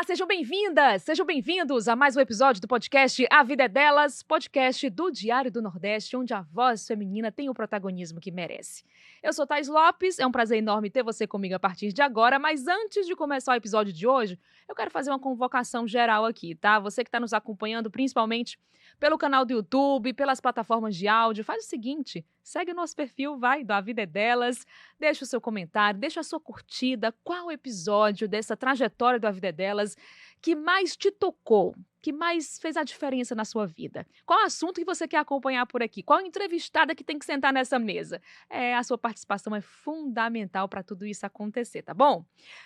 Olá, sejam bem-vindas, sejam bem-vindos a mais um episódio do podcast A Vida é Delas, podcast do Diário do Nordeste, onde a voz feminina tem o protagonismo que merece. Eu sou Thaís Lopes, é um prazer enorme ter você comigo a partir de agora, mas antes de começar o episódio de hoje, eu quero fazer uma convocação geral aqui, tá? Você que está nos acompanhando, principalmente pelo canal do YouTube, pelas plataformas de áudio, faz o seguinte, segue o nosso perfil, vai, do A Vida é Delas, deixa o seu comentário, deixa a sua curtida, qual episódio dessa trajetória do A Vida é Delas que mais te tocou, que mais fez a diferença na sua vida? Qual assunto que você quer acompanhar por aqui? Qual entrevistada que tem que sentar nessa mesa? A sua participação é fundamental para tudo isso acontecer, tá bom?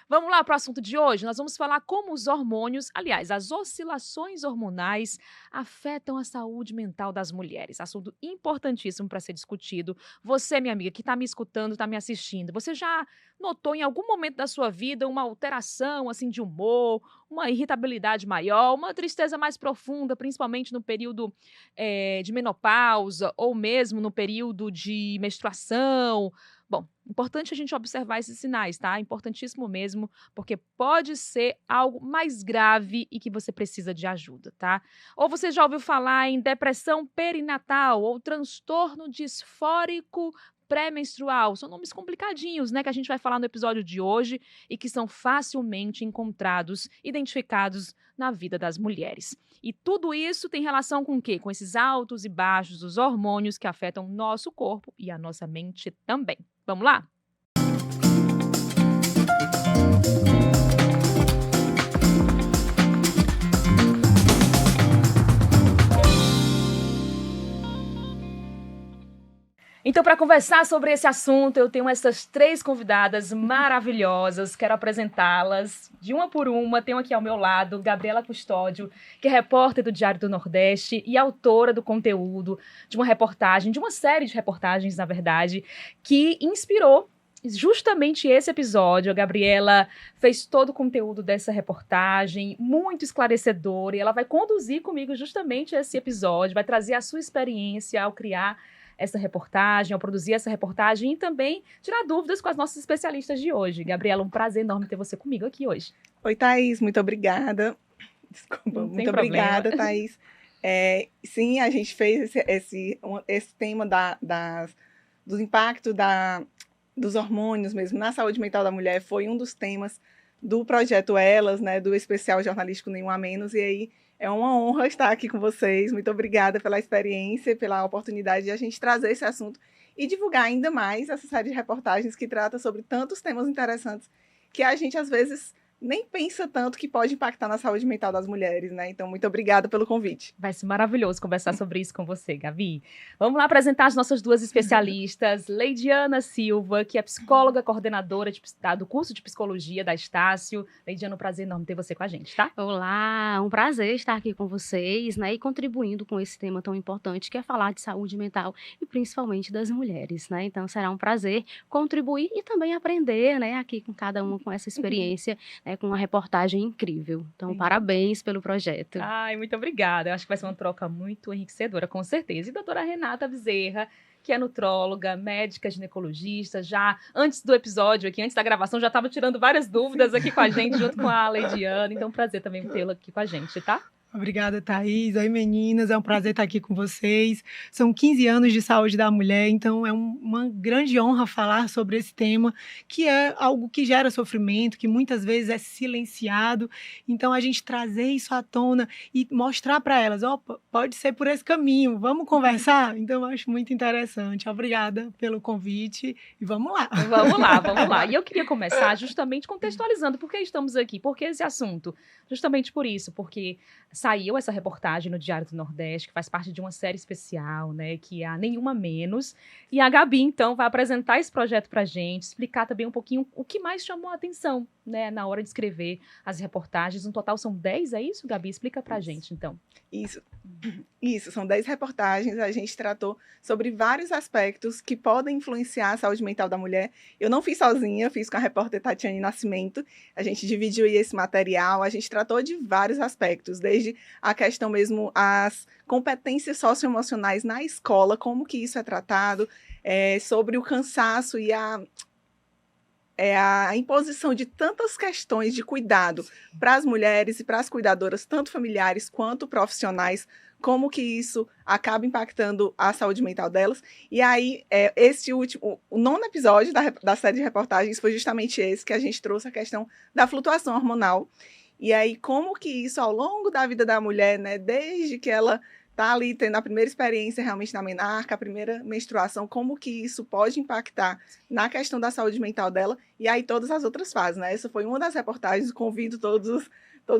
Vamos lá para o assunto de hoje. Nós vamos falar como os hormônios, aliás, as oscilações hormonais afetam a saúde mental das mulheres. Assunto importantíssimo para ser discutido. Você, minha amiga, que está me escutando, está me assistindo, você já notou em algum momento da sua vida uma alteração assim de humor, uma irritabilidade maior, uma tristeza mais profunda, principalmente no período de menopausa ou mesmo no período de menstruação? Bom, importante a gente observar esses sinais, tá? Importantíssimo mesmo, porque pode ser algo mais grave e que você precisa de ajuda, tá? Ou você já ouviu falar em depressão perinatal ou transtorno disfórico pré-menstrual? São nomes complicadinhos, né, que a gente vai falar no episódio de hoje e que são facilmente encontrados, identificados na vida das mulheres. E tudo isso tem relação com o quê? Com esses altos e baixos dos hormônios que afetam nosso corpo e a nossa mente também. Vamos lá? Então, para conversar sobre esse assunto, eu tenho essas três convidadas maravilhosas. Quero apresentá-las de uma por uma. Tenho aqui ao meu lado Gabriela Custódio, que é repórter do Diário do Nordeste e autora do conteúdo de uma reportagem, de uma série de reportagens, na verdade, que inspirou justamente esse episódio. A Gabriela fez todo o conteúdo dessa reportagem, muito esclarecedor, e ela vai conduzir comigo justamente esse episódio, vai trazer a sua experiência ao criar essa reportagem, ao produzir essa reportagem e também tirar dúvidas com as nossas especialistas de hoje. Gabriela, um prazer enorme ter você comigo aqui hoje. Oi, Thaís, muito obrigada. Desculpa, muito obrigada, Thaís. Sim, a gente fez esse tema dos impactos dos hormônios mesmo na saúde mental da mulher, foi um dos temas do projeto Elas, né, do especial jornalístico Nenhum a Menos, e aí é uma honra estar aqui com vocês. Muito obrigada pela experiência, pela oportunidade de a gente trazer esse assunto e divulgar ainda mais essa série de reportagens que trata sobre tantos temas interessantes que a gente, às vezes, nem pensa tanto que pode impactar na saúde mental das mulheres, né? Então, muito obrigada pelo convite. Vai ser maravilhoso conversar sobre isso com você, Gabi. Vamos lá apresentar as nossas duas especialistas. Leidiana Silva, que é psicóloga coordenadora do curso de psicologia da Estácio. Leidiana, um prazer enorme ter você com a gente, tá? Olá, um prazer estar aqui com vocês, né? E contribuindo com esse tema tão importante que é falar de saúde mental e principalmente das mulheres, né? Então, será um prazer contribuir e também aprender, né? Aqui com cada uma com essa experiência, com uma reportagem incrível. Então, parabéns pelo projeto. Ai, muito obrigada. Eu acho que vai ser uma troca muito enriquecedora, com certeza. E doutora Renata Bezerra, que é nutróloga, médica, ginecologista, já antes do episódio aqui, antes da gravação, já estava tirando várias dúvidas aqui com a gente, junto com a Leidiana. Então, prazer também tê-la aqui com a gente, tá? Obrigada, Thaís. Oi, meninas. É um prazer estar aqui com vocês. São 15 anos de saúde da mulher, então é uma grande honra falar sobre esse tema, que é algo que gera sofrimento, que muitas vezes é silenciado. Então, a gente trazer isso à tona e mostrar para elas, pode ser por esse caminho, vamos conversar? Então, eu acho muito interessante. Obrigada pelo convite e vamos lá. Vamos lá, vamos lá. E eu queria começar justamente contextualizando por que estamos aqui, por que esse assunto? Justamente por isso, porque saiu essa reportagem no Diário do Nordeste, que faz parte de uma série especial, né, que é a Nenhuma Menos. E a Gabi, então, vai apresentar esse projeto pra gente, explicar também um pouquinho o que mais chamou a atenção, né, na hora de escrever as reportagens. No total são 10, é isso, Gabi? Explica pra gente, então. Isso, são 10 reportagens. A gente tratou sobre vários aspectos que podem influenciar a saúde mental da mulher. Eu não fiz sozinha, fiz com a repórter Tatiane Nascimento. A gente dividiu esse material, a gente tratou de vários aspectos, desde a questão mesmo, as competências socioemocionais na escola, como que isso é tratado, sobre o cansaço e a imposição de tantas questões de cuidado para as mulheres e para as cuidadoras, tanto familiares quanto profissionais, como que isso acaba impactando a saúde mental delas. E aí, o 9º episódio da série de reportagens foi justamente esse, que a gente trouxe a questão da flutuação hormonal. E aí, como que isso, ao longo da vida da mulher, né, desde que ela está ali tendo a primeira experiência realmente na menarca, a primeira menstruação, como que isso pode impactar na questão da saúde mental dela, e aí todas as outras fases, né? Essa foi uma das reportagens, convido todos os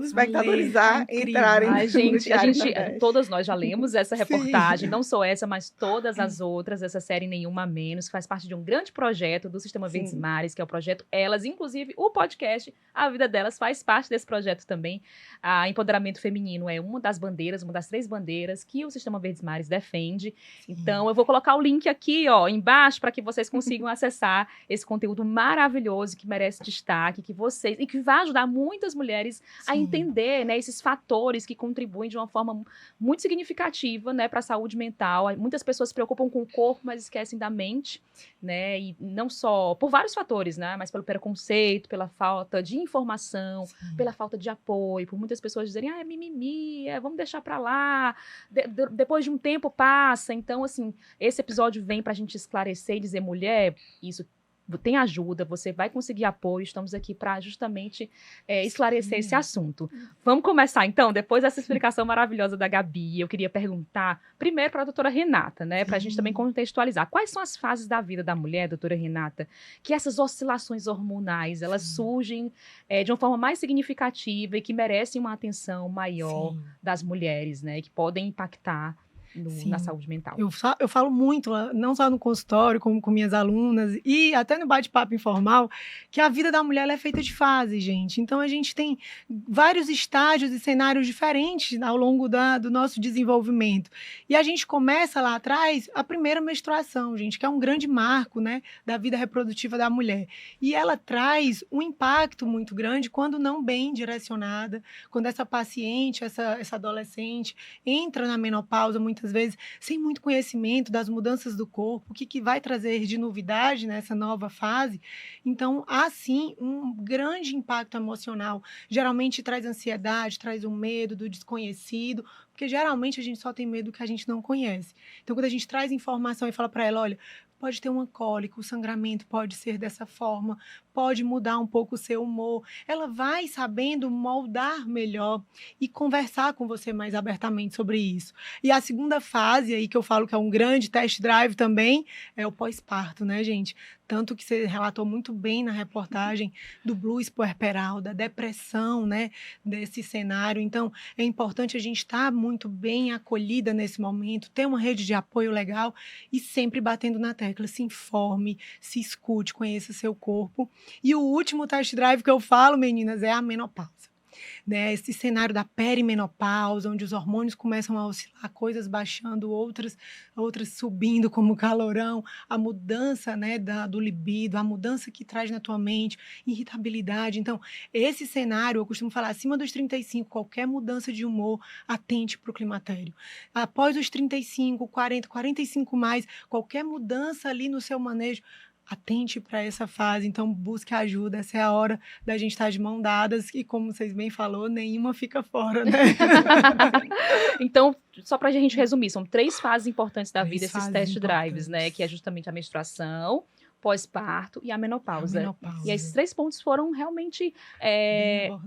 espectadores a entrarem no Diário do Nordeste. Todas nós já lemos essa reportagem, não só essa, mas todas as outras, essa série Nenhuma Menos, que faz parte de um grande projeto do Sistema Verdes Mares, que é o projeto Elas, inclusive o podcast A Vida Delas faz parte desse projeto também. A empoderamento feminino é uma das bandeiras, uma das 3 bandeiras que o Sistema Verdes Mares defende. Então, eu vou colocar o link aqui, ó, embaixo, para que vocês consigam acessar esse conteúdo maravilhoso que merece destaque, e que vai ajudar muitas mulheres a entender, né, esses fatores que contribuem de uma forma muito significativa, né, para a saúde mental. Muitas pessoas se preocupam com o corpo, mas esquecem da mente, né, e não só por vários fatores, né, mas pelo preconceito, pela falta de informação, pela falta de apoio, por muitas pessoas dizerem, é mimimi, vamos deixar para lá, depois de um tempo passa. Então, assim, esse episódio vem para a gente esclarecer e dizer, mulher, isso tem ajuda, você vai conseguir apoio, estamos aqui para justamente esclarecer esse assunto. Vamos começar, então, depois dessa explicação maravilhosa da Gabi, eu queria perguntar, primeiro para a doutora Renata, né, para a gente também contextualizar, quais são as fases da vida da mulher, doutora Renata, que essas oscilações hormonais, elas surgem de uma forma mais significativa e que merecem uma atenção maior das mulheres, né, que podem impactar na saúde mental. Eu falo muito, não só no consultório, como com minhas alunas, e até no bate-papo informal, que a vida da mulher ela é feita de fases, gente. Então, a gente tem vários estágios e cenários diferentes ao longo do nosso desenvolvimento. E a gente começa lá atrás, a primeira menstruação, gente, que é um grande marco, né, da vida reprodutiva da mulher. E ela traz um impacto muito grande quando não bem direcionada, quando essa paciente, essa adolescente, entra na menopausa muitas vezes sem muito conhecimento das mudanças do corpo, o que vai trazer de novidade nessa nova fase. Então, há sim um grande impacto emocional. Geralmente traz ansiedade, traz um medo do desconhecido, porque geralmente a gente só tem medo do que a gente não conhece. Então, quando a gente traz informação e fala para ela, olha, pode ter uma cólica, o sangramento pode ser dessa forma, pode mudar um pouco o seu humor. Ela vai sabendo moldar melhor e conversar com você mais abertamente sobre isso. E a segunda fase aí que eu falo que é um grande test drive também é o pós-parto, né, gente? Tanto que você relatou muito bem na reportagem do blues puerperal, da depressão, né, desse cenário. Então, é importante a gente estar muito bem acolhida nesse momento, ter uma rede de apoio legal e sempre batendo na tecla, se informe, se escute, conheça seu corpo. E o último test drive que eu falo, meninas, é a menopausa. Né, esse cenário da perimenopausa, onde os hormônios começam a oscilar, coisas baixando, outras subindo como calorão, a mudança, né, do libido, a mudança que traz na tua mente, irritabilidade. Então, esse cenário, eu costumo falar, acima dos 35, qualquer mudança de humor, atente para o climatério. Após os 35, 40, 45 mais, qualquer mudança ali no seu manejo, atente para essa fase, então busque ajuda, essa é a hora da gente estar de mão dadas e, como vocês bem falou, nenhuma fica fora, né? Então, só para a gente resumir, são 3 fases importantes da vida, esses test drives, né? Que é justamente a menstruação, pós-parto e a menopausa. E esses 3 pontos foram realmente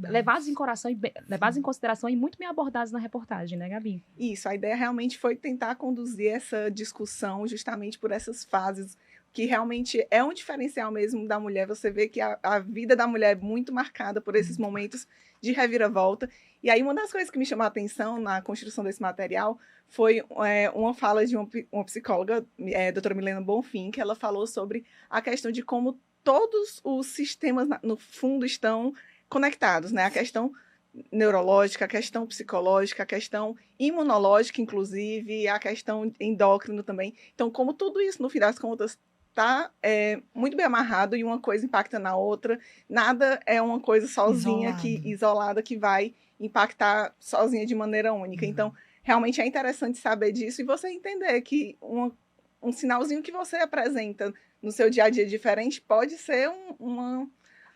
levados em consideração e muito bem abordados na reportagem, né, Gabi? Isso, a ideia realmente foi tentar conduzir essa discussão justamente por essas fases, que realmente é um diferencial mesmo da mulher. Você vê que a vida da mulher é muito marcada por esses momentos de reviravolta. E aí, uma das coisas que me chamou a atenção na construção desse material foi uma fala de uma psicóloga, doutora Milena Bonfim, que ela falou sobre a questão de como todos os sistemas, no fundo, estão conectados, né? A questão neurológica, a questão psicológica, a questão imunológica, inclusive, a questão endócrina também. Então, como tudo isso, no fim das contas, está muito bem amarrado e uma coisa impacta na outra. Nada é uma coisa sozinha, isolada, que vai impactar sozinha de maneira única. Então, realmente é interessante saber disso e você entender que um sinalzinho que você apresenta no seu dia a dia diferente, pode ser uma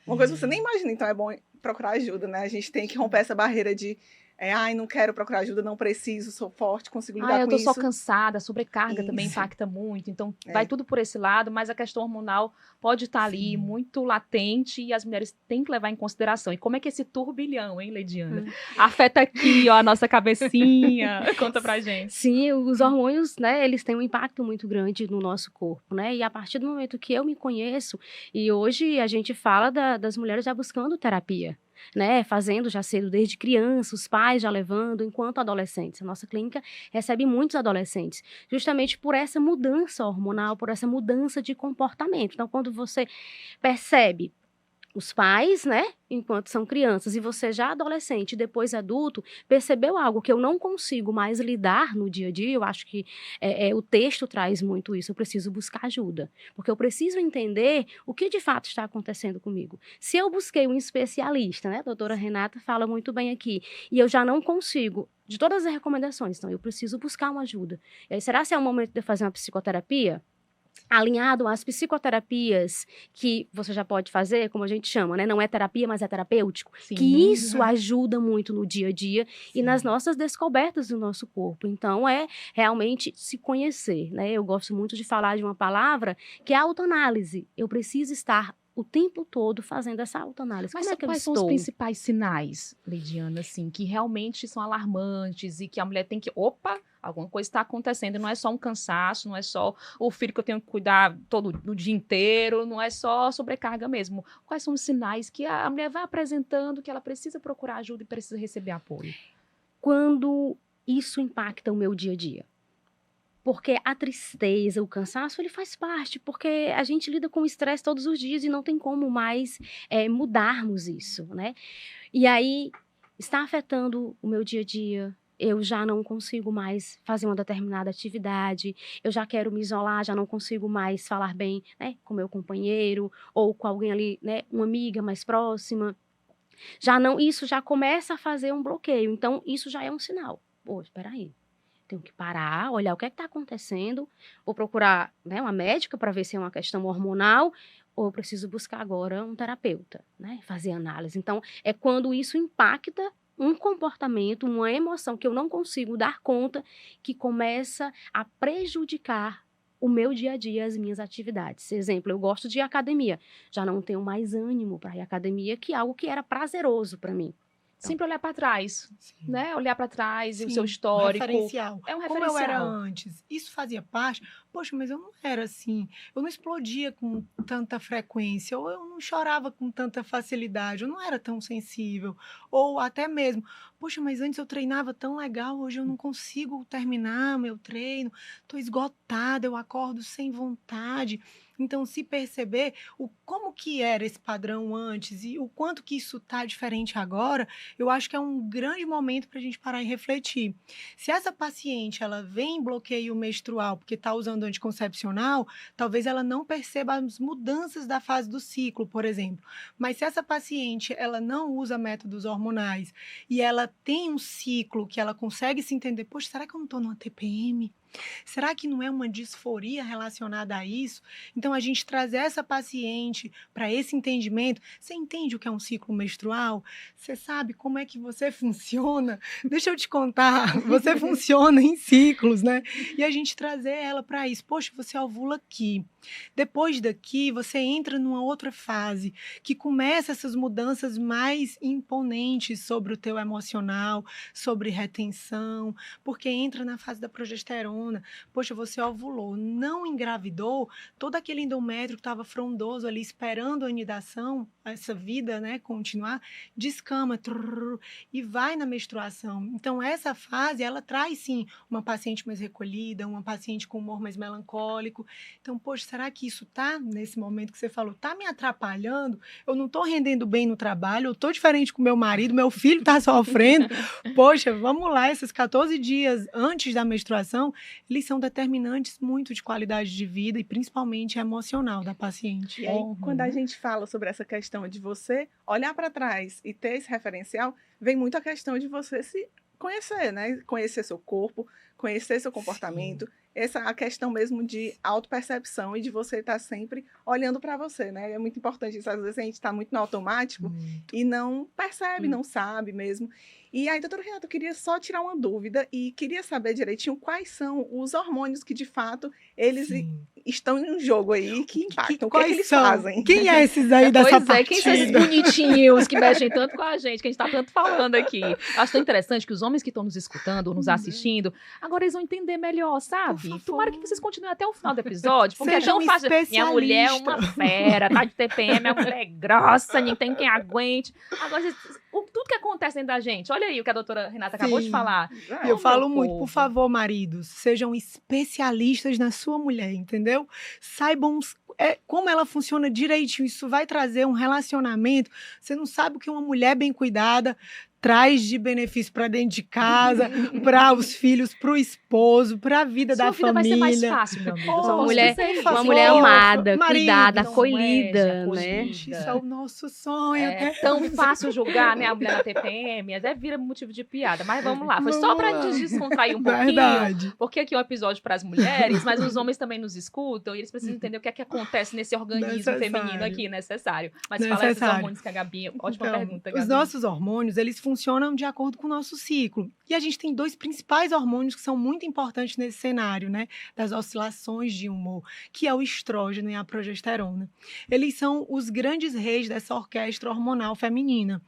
coisa que você nem imagina. Então, é bom procurar ajuda, né? A gente tem que romper essa barreira de ai, não quero procurar ajuda, não preciso, sou forte, consigo lidar com isso. Eu tô só cansada, a sobrecarga também impacta muito, então vai tudo por esse lado, mas a questão hormonal pode estar ali muito latente e as mulheres têm que levar em consideração. E como é que esse turbilhão, hein, Leidiana, afeta aqui, ó, a nossa cabecinha? Conta pra gente. Sim, os hormônios, né, eles têm um impacto muito grande no nosso corpo, né, e a partir do momento que eu me conheço, e hoje a gente fala das mulheres já buscando terapia, né, fazendo já cedo desde criança, os pais já levando, enquanto adolescentes. A nossa clínica recebe muitos adolescentes, justamente por essa mudança hormonal, por essa mudança de comportamento. Então, quando você percebe os pais, né, enquanto são crianças, e você já adolescente, depois adulto, percebeu algo que eu não consigo mais lidar no dia a dia, eu acho que o texto traz muito isso, eu preciso buscar ajuda, porque eu preciso entender o que de fato está acontecendo comigo. Se eu busquei um especialista, né, a doutora Renata fala muito bem aqui, e eu já não consigo, de todas as recomendações, então eu preciso buscar uma ajuda. E aí, será que é o momento de eu fazer uma psicoterapia? Alinhado às psicoterapias que você já pode fazer, como a gente chama, né? Não é terapia, mas é terapêutico. Sim. Que isso ajuda muito no dia a dia e nas nossas descobertas do nosso corpo. Então, é realmente se conhecer, né? Eu gosto muito de falar de uma palavra que é a autoanálise. Eu preciso estar o tempo todo fazendo essa autoanálise. Mas quais são os principais sinais, Leidiana, assim, que realmente são alarmantes e que a mulher tem que... Opa! Alguma coisa está acontecendo, não é só um cansaço, não é só o filho que eu tenho que cuidar o dia inteiro, não é só sobrecarga mesmo. Quais são os sinais que a mulher vai apresentando que ela precisa procurar ajuda e precisa receber apoio? Quando isso impacta o meu dia a dia. Porque a tristeza, o cansaço, ele faz parte, porque a gente lida com o estresse todos os dias e não tem como mais mudarmos isso, né? E aí, está afetando o meu dia a dia. Eu já não consigo mais fazer uma determinada atividade, eu já quero me isolar, já não consigo mais falar bem, né, com meu companheiro ou com alguém ali, né, uma amiga mais próxima. Isso já começa a fazer um bloqueio, então isso já é um sinal. Pô, espera aí, tenho que parar, olhar o que é que está acontecendo, vou procurar, né, uma médica para ver se é uma questão hormonal, ou eu preciso buscar agora um terapeuta, né, fazer análise. Então, é quando isso impacta um comportamento, uma emoção que eu não consigo dar conta, que começa a prejudicar o meu dia a dia, as minhas atividades. Exemplo, eu gosto de academia, já não tenho mais ânimo para ir à academia, que é algo que era prazeroso para mim. Sempre olhar para trás, né? Olhar para trás e o seu Um histórico. referencial. É um referencial. Como eu era antes. Isso fazia parte. Poxa, mas eu não era assim. Eu não explodia com tanta frequência. Ou eu não chorava com tanta facilidade. Eu não era tão sensível. Ou até mesmo, poxa, mas antes eu treinava tão legal. Hoje eu não consigo terminar meu treino. Estou esgotada. Eu acordo sem vontade. Então, se perceber como que era esse padrão antes e o quanto que isso está diferente agora, eu acho que é um grande momento para a gente parar e refletir. Se essa paciente ela vem em bloqueio menstrual porque está usando anticoncepcional, talvez ela não perceba as mudanças da fase do ciclo, por exemplo. Mas se essa paciente ela não usa métodos hormonais e ela tem um ciclo que ela consegue se entender, poxa, será que eu não estou numa TPM? Será que não é uma disforia relacionada a isso? Então, a gente trazer essa paciente para esse entendimento. Você entende o que é um ciclo menstrual? Você sabe como é que você funciona? Deixa eu te contar. Você funciona em ciclos, né? E a gente trazer ela para isso. Poxa, você ovula aqui. Depois daqui, você entra numa outra fase que começa essas mudanças mais imponentes sobre o teu emocional, sobre retenção, porque entra na fase da progesterona. Poxa, você ovulou, não engravidou, todo aquele endométrio que estava frondoso ali esperando a anidação, essa vida, né, continuar, descama e vai na menstruação. Então, essa fase, ela traz, sim, uma paciente mais recolhida, uma paciente com humor mais melancólico. Então, poxa, será que isso tá, nesse momento que você falou, tá me atrapalhando? Eu não tô rendendo bem no trabalho, eu tô diferente com meu marido, meu filho tá sofrendo. Poxa, vamos lá, esses 14 dias antes da menstruação, eles são determinantes muito de qualidade de vida e principalmente emocional da paciente. E aí, quando a gente fala sobre essa questão de você olhar para trás e ter esse referencial, vem muito a questão de você se conhecer, né? Conhecer seu corpo, conhecer seu comportamento, a questão mesmo de autopercepção e de você estar sempre olhando para você, né? É muito importante isso. Às vezes a gente está muito no automático e não percebe, não sabe mesmo. E aí, doutora Renata, eu queria só tirar uma dúvida e queria saber direitinho quais são os hormônios que, de fato, eles estão em jogo aí, que impactam. O que é que eles fazem? Quem é esses aí dessa partida? Quem são esses bonitinhos que mexem tanto com a gente, que a gente está tanto falando aqui? Acho tão interessante que os homens que estão nos escutando ou nos assistindo, agora eles vão entender melhor, sabe? Tomara que vocês continuem até o final do episódio, porque Sejam é tão fácil. Minha mulher é uma fera, tá de TPM, minha mulher é grossa, nem tem quem aguente. Agora, tudo que acontece dentro da gente, olha aí o que a doutora Renata acabou de falar. Eu falo muito, por favor, maridos, sejam especialistas na sua mulher, entendeu? Saibam como ela funciona direitinho, isso vai trazer um relacionamento. Você não sabe o que uma mulher bem cuidada traz de benefício para dentro de casa, para os filhos, para o esposo, para a vida da família. Vai ser mais fácil, meu amigo. Uma mulher amada, cuidada, acolhida, né? Gente, isso é o nosso sonho. É tão fácil julgar, né, a mulher na TPM, até vira motivo de piada. Mas vamos lá, foi só para descontrair um pouquinho, porque aqui é um episódio para as mulheres, mas os homens também nos escutam e eles precisam entender o que é que acontece nesse organismo feminino aqui, necessário. Mas fala esses hormônios que a Gabi, ótima pergunta, Gabi. Os nossos hormônios, eles funcionam de acordo com o nosso ciclo. E a gente tem 2 principais hormônios que são muito importantes nesse cenário, né, das oscilações de humor, que é o estrógeno e a progesterona. Eles são os grandes reis dessa orquestra hormonal feminina.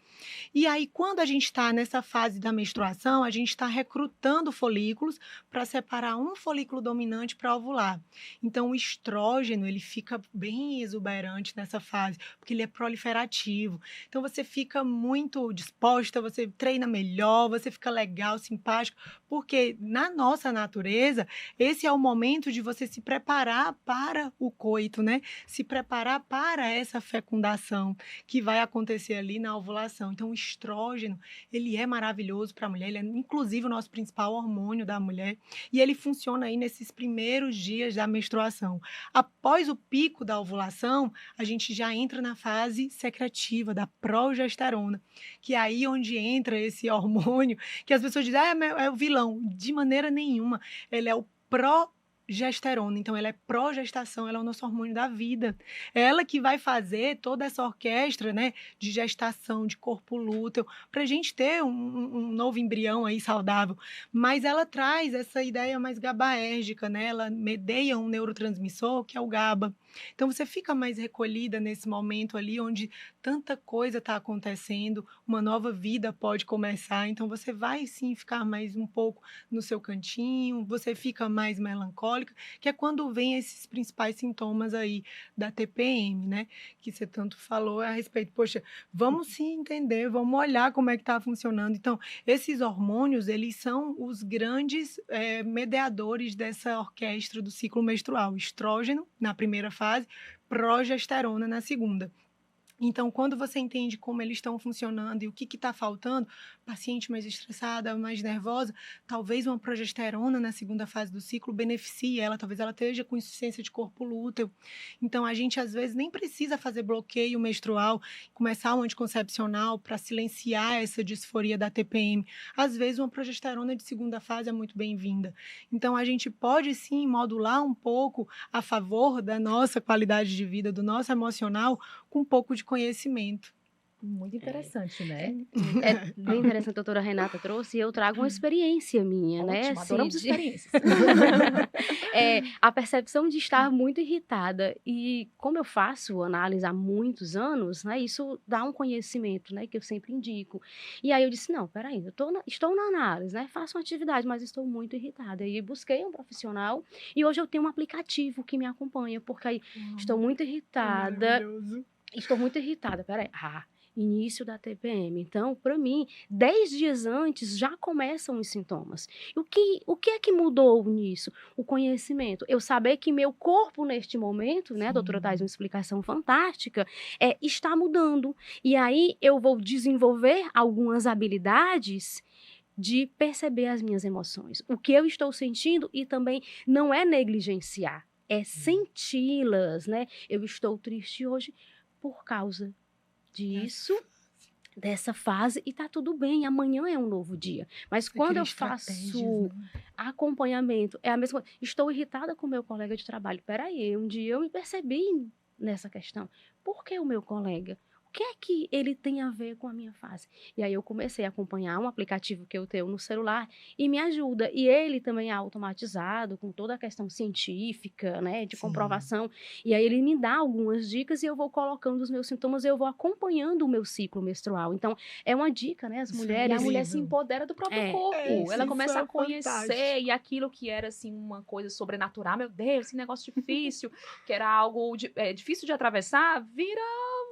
E aí, quando a gente está nessa fase da menstruação, a gente está recrutando folículos para separar um folículo dominante para ovular. Então, o estrógeno, ele fica bem exuberante nessa fase, porque ele é proliferativo. Então, você fica muito disposta, você treina melhor, você fica legal, simpático, porque na nossa natureza, esse é o momento de você se preparar para o coito, né? Se preparar para essa fecundação que vai acontecer ali na ovulação. Então, o estrógeno, ele é maravilhoso para a mulher, ele é inclusive o nosso principal hormônio da mulher, e ele funciona aí nesses primeiros dias da menstruação. Após o pico da ovulação, a gente já entra na fase secretiva da progesterona, que é aí onde entra esse hormônio, que as pessoas dizem, é o vilão. De maneira nenhuma, ele é o progesterona, então ela é progestação, ela é o nosso hormônio da vida. É ela que vai fazer toda essa orquestra, né, de gestação, de corpo lúteo, para a gente ter um novo embrião aí saudável. Mas ela traz essa ideia mais gabaérgica, né? Ela medeia um neurotransmissor, que é o GABA. Então você fica mais recolhida nesse momento ali, onde tanta coisa está acontecendo, uma nova vida pode começar, então você vai sim ficar mais um pouco no seu cantinho, você fica mais melancólica, que é quando vem esses principais sintomas aí da TPM, né? Que você tanto falou a respeito. Poxa, vamos se entender, vamos olhar como é que está funcionando. Então, esses hormônios, eles são os grandes mediadores dessa orquestra do ciclo menstrual. Estrógeno, na primeira fase, progesterona na segunda. Então, quando você entende como eles estão funcionando e o que está faltando, paciente mais estressada, mais nervosa, talvez uma progesterona na segunda fase do ciclo beneficie ela, talvez ela esteja com insuficiência de corpo lúteo. Então, a gente, às vezes, nem precisa fazer bloqueio menstrual, começar um anticoncepcional para silenciar essa disforia da TPM. Às vezes, uma progesterona de segunda fase é muito bem-vinda. Então, a gente pode, sim, modular um pouco a favor da nossa qualidade de vida, do nosso emocional, com um pouco de conhecimento. Muito interessante, né? É bem interessante, a doutora Renata trouxe, e eu trago uma experiência minha, Ótimo, né? adoramos experiências. A percepção de estar muito irritada, e como eu faço análise há muitos anos, né, isso dá um conhecimento, né, que eu sempre indico. E aí eu disse, não, peraí, estou na análise, né, faço uma atividade, mas estou muito irritada. E busquei um profissional, e hoje eu tenho um aplicativo que me acompanha, porque aí estou muito irritada. Estou muito irritada, peraí. Início da TPM. Então, para mim, 10 dias antes já começam os sintomas. O que é que mudou nisso? O conhecimento. Eu saber que meu corpo, neste momento, né, a doutora traz uma explicação fantástica, está mudando. E aí eu vou desenvolver algumas habilidades de perceber as minhas emoções. O que eu estou sentindo, e também não é negligenciar, é senti-las, né? Eu estou triste hoje por causa disso, dessa fase e tá tudo bem, amanhã é um novo dia. Mas quando eu faço acompanhamento, é a mesma coisa. Estou irritada com o meu colega de trabalho. Peraí, um dia eu me percebi nessa questão. Por que o meu colega? O que é que ele tem a ver com a minha fase? E aí eu comecei a acompanhar um aplicativo que eu tenho no celular e me ajuda. E ele também é automatizado, com toda a questão científica, né, de comprovação. E aí ele me dá algumas dicas e eu vou colocando os meus sintomas e eu vou acompanhando o meu ciclo menstrual. Então, é uma dica, né, as mulheres... E a mulher se empodera do próprio corpo. Ela começa a conhecer e aquilo que era, assim, uma coisa sobrenatural, meu Deus, esse negócio difícil, que era algo difícil de atravessar, vira...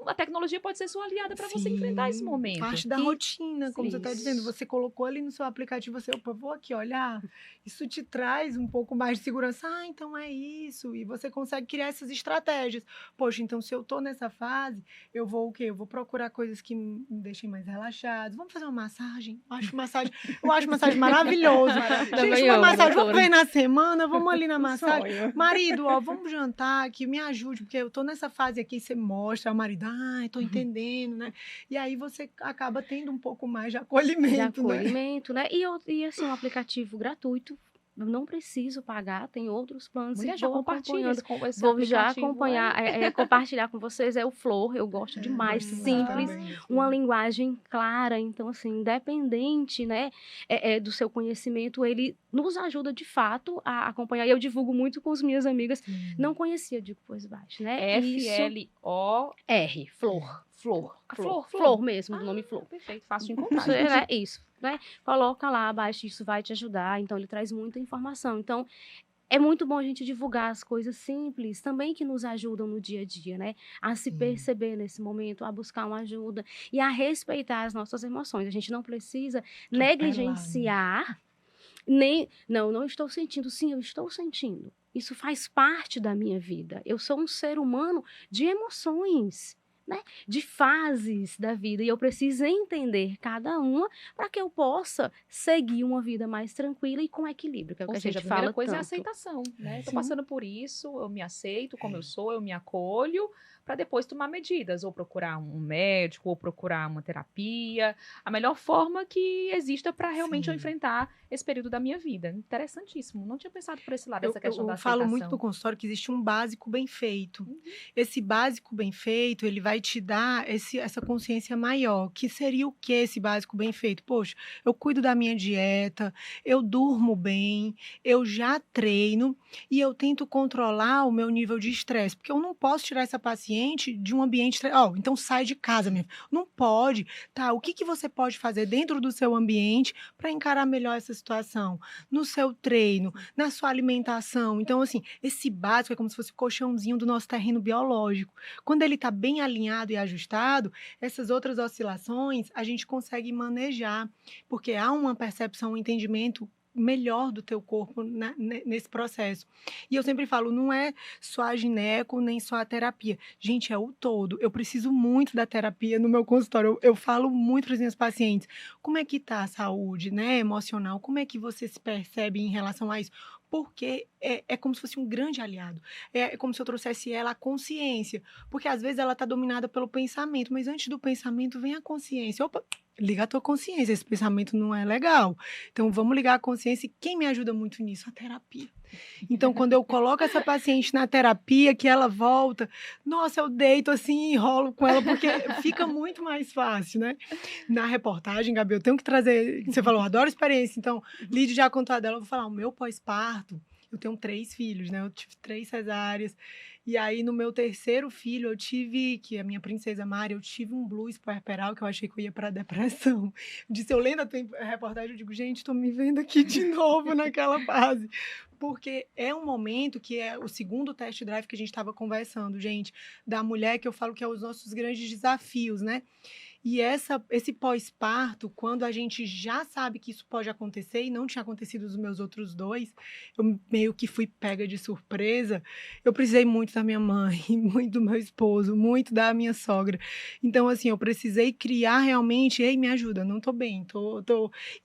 A tecnologia pode ser sua aliada para você enfrentar esse momento. Parte da rotina, como você está dizendo. Você colocou ali no seu aplicativo, você, opa, vou aqui olhar. Isso te traz um pouco mais de segurança. Ah, então é isso. E você consegue criar essas estratégias. Poxa, então se eu estou nessa fase, eu vou o quê? Eu vou procurar coisas que me deixem mais relaxados. Vamos fazer uma massagem? Eu acho massagem maravilhosa. Gente, uma massagem, vamos ver na semana, vamos ali na massagem. Marido, ó, vamos jantar aqui, me ajude, porque eu estou nessa fase aqui, você mostra ao marido, estou entendendo, né? E aí você acaba tendo um pouco mais de acolhimento, né? E assim, um aplicativo gratuito, eu não preciso pagar, tem outros planos. Mulher, já compartilha esse vou já acompanhar, compartilhar com vocês, é o Flor, eu gosto demais, simples, uma linguagem clara, então assim, independente, né, do seu conhecimento, ele nos ajuda de fato a acompanhar, e eu divulgo muito com as minhas amigas, não conhecia, digo, pois baixo, né? F-L-O-R, Flor. Flor mesmo, do nome Flor. Perfeito, fácil de encontrar. É isso, né? Coloca lá abaixo, isso vai te ajudar. Então, ele traz muita informação. Então, é muito bom a gente divulgar as coisas simples, também que nos ajudam no dia a dia, né? A se perceber nesse momento, a buscar uma ajuda e a respeitar as nossas emoções. A gente não precisa negligenciar, não estou sentindo. Sim, eu estou sentindo. Isso faz parte da minha vida. Eu sou um ser humano de emoções, né, de fases da vida, e eu preciso entender cada uma para que eu possa seguir uma vida mais tranquila e com equilíbrio, que é o que a gente fala. A primeira coisa é a aceitação, né? Estou passando por isso, eu me aceito como eu sou, eu me acolho, para depois tomar medidas, ou procurar um médico, ou procurar uma terapia, a melhor forma que exista para realmente eu enfrentar esse período da minha vida. Interessantíssimo, não tinha pensado por esse lado, essa questão da aceitação. Eu falo muito no consultório que existe um básico bem feito. Esse básico bem feito, ele vai te dar essa consciência maior, que seria o que esse básico bem feito? Poxa, eu cuido da minha dieta, eu durmo bem, eu já treino e eu tento controlar o meu nível de estresse, porque eu não posso tirar essa paciente de um ambiente... então sai de casa, minha filha. Não pode. Tá, o que você pode fazer dentro do seu ambiente para encarar melhor essa situação? No seu treino, na sua alimentação. Então, assim, esse básico é como se fosse o colchãozinho do nosso terreno biológico. Quando ele está bem alinhado e ajustado, essas outras oscilações a gente consegue manejar, porque há uma percepção, um entendimento melhor do teu corpo nesse processo. E eu sempre falo, não é só a gineco, nem só a terapia. Gente, é o todo. Eu preciso muito da terapia no meu consultório. Eu falo muito para as minhas pacientes, como é que tá a saúde, né, emocional? Como é que você se percebe em relação a isso? Porque é como se fosse um grande aliado. É como se eu trouxesse ela à consciência. Porque às vezes ela está dominada pelo pensamento, mas antes do pensamento vem a consciência. Opa, liga a tua consciência, esse pensamento não é legal. Então vamos ligar a consciência, e quem me ajuda muito nisso? A terapia. Então quando eu coloco essa paciente na terapia, que ela volta, nossa, eu deito assim e enrolo com ela, porque fica muito mais fácil, né? Na reportagem, Gabi, eu tenho que trazer, você falou, adoro experiência, então Lídia já contou a dela, eu vou falar, o meu pós-parto, eu tenho 3 filhos, né? Eu tive 3 cesáreas. E aí, no meu terceiro filho, eu tive, que é a minha princesa Mari, eu tive um blues puerperal, que eu achei que eu ia para depressão. Eu lendo a reportagem, eu digo, gente, estou me vendo aqui de novo naquela fase. Porque é um momento que é o segundo test drive que a gente estava conversando, gente, da mulher, que eu falo que é os nossos grandes desafios, né? E esse pós-parto, quando a gente já sabe que isso pode acontecer, e não tinha acontecido nos meus outros 2, eu meio que fui pega de surpresa, eu precisei muito da minha mãe, muito do meu esposo, muito da minha sogra. Então, assim, eu precisei criar realmente, ei, me ajuda, não tô bem, tô...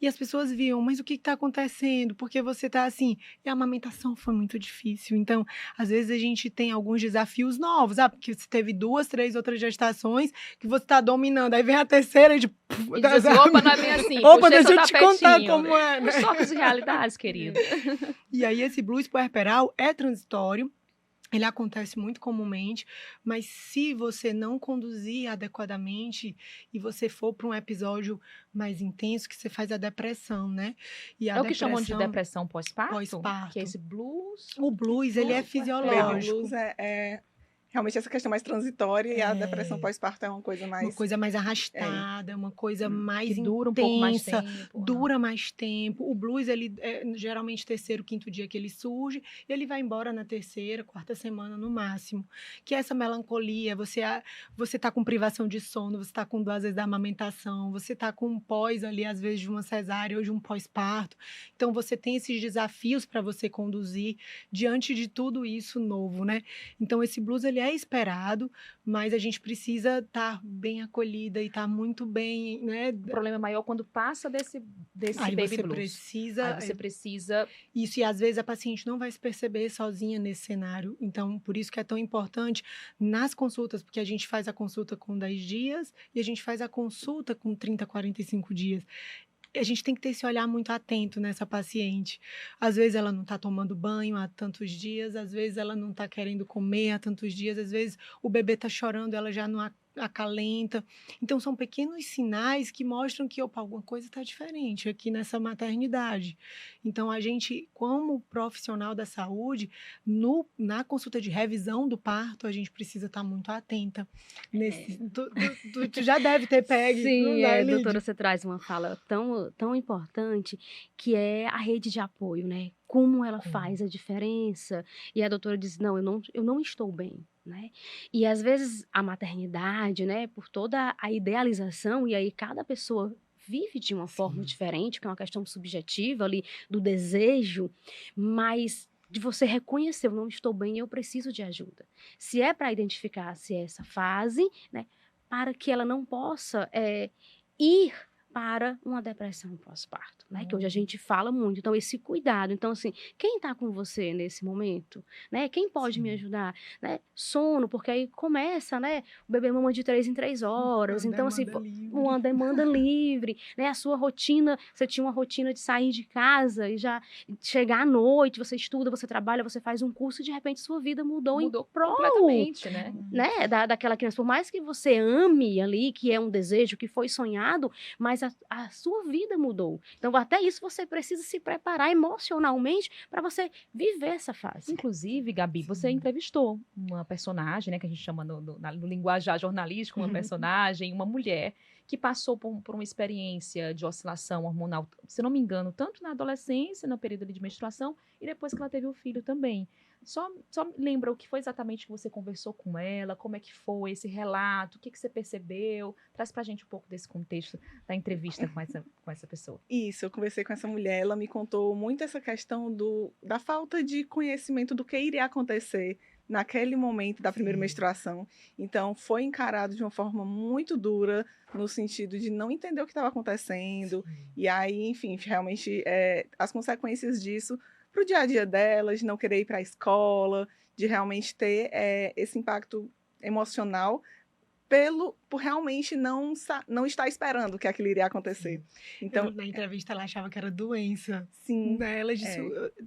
E as pessoas viam, mas o que tá acontecendo? Porque você tá assim... E a amamentação foi muito difícil. Então, às vezes a gente tem alguns desafios novos, porque você teve 2, 3 outras gestações que você tá dominando, aí vem a terceira e E diz assim, opa, não é bem assim. Opa, puxei deixa seu eu te contar tapetinho, como é, né? Os choques de realidades, querido. E aí esse blues puerperal é transitório, ele acontece muito comumente, mas se você não conduzir adequadamente e você for para um episódio mais intenso, que você faz a depressão, né? E a É o que chamam de depressão pós-parto? Pós-parto. Que é esse blues. O blues, ele é Baby fisiológico. Blues é realmente essa questão mais transitória e a depressão pós-parto é uma coisa mais... Uma coisa mais arrastada, uma coisa mais que dura intensa, um pouco mais tempo. dura mais tempo. O blues, ele é geralmente terceiro, quinto dia que ele surge, e ele vai embora na terceira, quarta semana no máximo. Que é essa melancolia, você tá com privação de sono, você tá com dor, às vezes, da amamentação, você tá com um pós ali, às vezes, de uma cesárea ou de um pós-parto. Então, você tem esses desafios para você conduzir diante de tudo isso novo, né? Então, esse blues, ele é esperado, mas a gente precisa estar bem acolhida e estar muito bem, né? O problema é maior quando passa desse Aí baby você blues. precisa... Aí você precisa... Isso, e às vezes a paciente não vai se perceber sozinha nesse cenário. Então, por isso que é tão importante nas consultas, porque a gente faz a consulta com 10 dias e a gente faz a consulta com 30, 45 dias. A gente tem que ter esse olhar muito atento nessa paciente. Às vezes ela não está tomando banho há tantos dias, às vezes ela não está querendo comer há tantos dias, às vezes o bebê está chorando, ela já não acalenta. Então, são pequenos sinais que mostram que, opa, alguma coisa está diferente aqui nessa maternidade. Então, a gente, como profissional da saúde, na consulta de revisão do parto, a gente precisa estar muito atenta. Tu já deve ter pego. Sim, doutora, você traz uma fala tão importante, que é a rede de apoio, né? Como ela faz a diferença. E a doutora diz, não, eu não estou bem. Né? E às vezes a maternidade, né, por toda a idealização, e aí cada pessoa vive de uma forma diferente, que é uma questão subjetiva ali do desejo, mas de você reconhecer, eu não estou bem, eu preciso de ajuda. Se é para identificar se é essa fase, né, para que ela não possa ir para uma depressão pós-parto, né? Que hoje a gente fala muito. Então, esse cuidado. Então, assim, quem está com você nesse momento? Né? Quem pode me ajudar? Né? Sono, porque aí começa, né? O bebê mama de 3 em 3 horas. Então, assim, uma demanda livre. Né? A sua rotina, você tinha uma rotina de sair de casa e já chegar à noite, você estuda, você trabalha, você faz um curso e, de repente, sua vida mudou em prol, completamente, né? Daquela criança. Por mais que você ame ali, que é um desejo que foi sonhado, mas a sua vida mudou. Então, até isso você precisa se preparar emocionalmente para você viver essa fase. Inclusive, Gabi, você entrevistou uma personagem, né, que a gente chama no linguajar jornalístico, uma personagem, uma mulher que passou por uma experiência de oscilação hormonal, se não me engano, tanto na adolescência, no período de menstruação, e depois que ela teve o filho também. Só lembra o que foi exatamente que você conversou com ela, como é que foi esse relato, o que você percebeu? Traz pra gente um pouco desse contexto da entrevista com essa pessoa. Isso, eu conversei com essa mulher, ela me contou muito essa questão da falta de conhecimento do que iria acontecer naquele momento da primeira menstruação. Então, foi encarado de uma forma muito dura, no sentido de não entender o que estava acontecendo. E aí, enfim, realmente, as consequências disso para o dia a dia dela, de não querer ir para a escola, de realmente ter esse impacto emocional por realmente não estar esperando que aquilo iria acontecer. Então, na entrevista ela achava que era doença. Sim. Ela disse,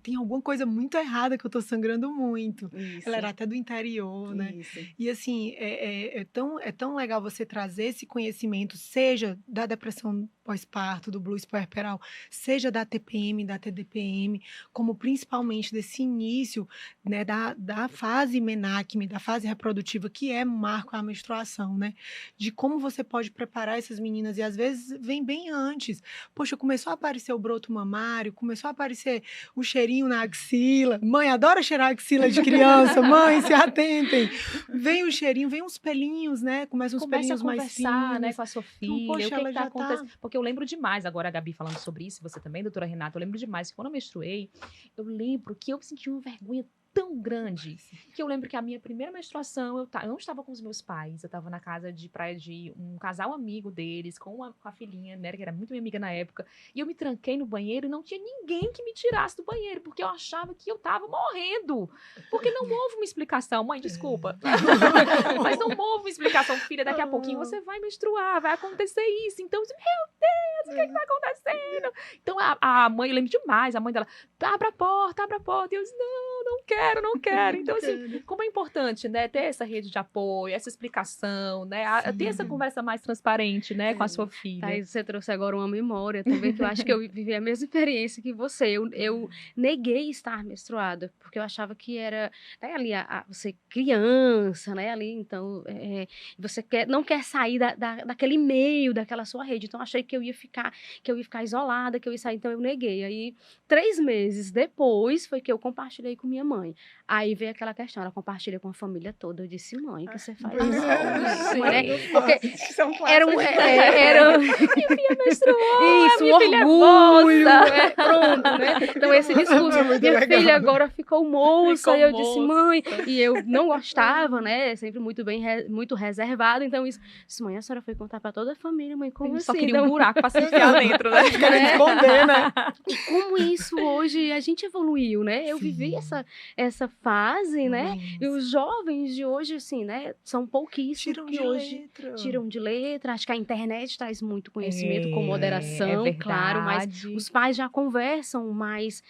tem alguma coisa muito errada que eu tô sangrando muito. Isso. Ela era até do interior, né? Isso. E assim, é tão legal você trazer esse conhecimento, seja da depressão pós-parto, do blues puerperal, seja da TPM, da TDPM, como principalmente desse início, né, da fase menacme, da fase reprodutiva, que é marco a menstruação, né? De como você pode preparar essas meninas, e às vezes vem bem antes. Poxa, começou a aparecer o broto mamário, começou a aparecer o cheirinho na axila. Mãe, adora cheirar a axila de criança, mãe, se atentem. Vem o cheirinho, vem uns pelinhos, né? Começa uns pelinhos mais finos, né, com a sua filha, então, poxa, o que ela tá já acontecendo. Porque eu lembro demais, agora a Gabi falando sobre isso, você também, doutora Renata, eu lembro demais que quando eu menstruei, eu lembro que eu senti uma vergonha tão grande que eu lembro que a minha primeira menstruação, eu não estava com os meus pais, eu estava na casa de praia de um casal amigo deles, com a filhinha, né, que era muito minha amiga na época, e eu me tranquei no banheiro e não tinha ninguém que me tirasse do banheiro, porque eu achava que eu estava morrendo, porque não houve uma explicação, mãe, desculpa, mas não houve uma explicação, filha, daqui a pouquinho você vai menstruar, vai acontecer isso, então, meu Deus, o que está acontecendo? Então, a mãe, eu lembro demais, a mãe dela, abra a porta, e eu disse, não quero. Então, assim, como é importante, né, ter essa rede de apoio, essa explicação, né, ter essa conversa mais transparente, né, com a sua filha. Thaís, você trouxe agora uma memória também, que eu acho que eu vivi a mesma experiência que você. Eu neguei estar menstruada, porque eu achava que era, né, ali, você criança, né, ali, então, você não quer sair daquele meio, daquela sua rede, então achei que eu ia ficar isolada, que eu ia sair, então eu neguei. Aí, 3 meses depois, foi que eu compartilhei com minha mãe. Aí veio aquela questão, ela compartilha com a família toda. Eu disse, mãe, que você faz isso? Porque era minha filha menstruou, isso, minha um filha orgulho, é moça. Pronto, né? Então esse discurso, minha filha agora ficou moça, e eu disse, mãe, e eu não gostava, né? Sempre muito reservada, então isso, mãe, a senhora foi contar pra toda a família, mãe, como assim? Só queria um buraco pra se enfiar dentro, né? Querendo esconder, né? E como isso hoje, a gente evoluiu, né? Eu vivi essa fase, né? E os jovens de hoje, assim, né? São pouquíssimos que hoje tiram de letra. Acho que a internet traz muito conhecimento com moderação, claro, mas os pais já conversam mais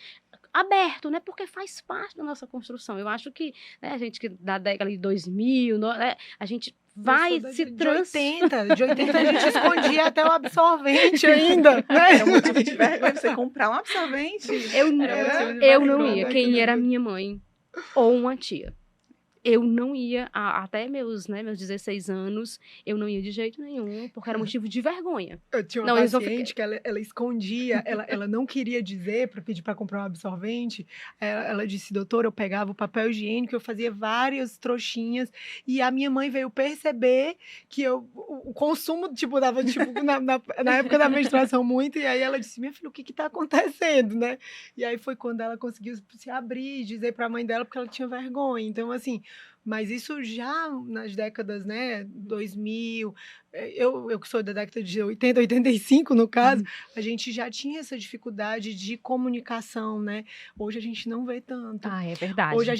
aberto, né? Porque faz parte da nossa construção. Eu acho que, né, a gente que da década de 2000, né, a gente vai se de 80 a gente escondia até o absorvente ainda, né? Era um motivo de vergonha você comprar um absorvente. Eu não ia. Quem ia era minha mãe ou uma tia. Eu não ia, até meus 16 anos, eu não ia de jeito nenhum, porque era motivo de vergonha. Eu tinha uma paciente que ela escondia, ela não queria dizer para pedir para comprar um absorvente. Ela disse, doutora, eu pegava o papel higiênico, eu fazia várias trouxinhas, e a minha mãe veio perceber que o consumo, dava, na época da menstruação muito, e aí ela disse, minha filha, o que está acontecendo, né? E aí foi quando ela conseguiu se abrir, dizer para a mãe dela, porque ela tinha vergonha. Então, assim, mas isso já nas décadas, né, 2000, eu que sou da década de 80, 85, no caso, a gente já tinha essa dificuldade de comunicação, né? Hoje a gente não vê tanto. É verdade. Hoje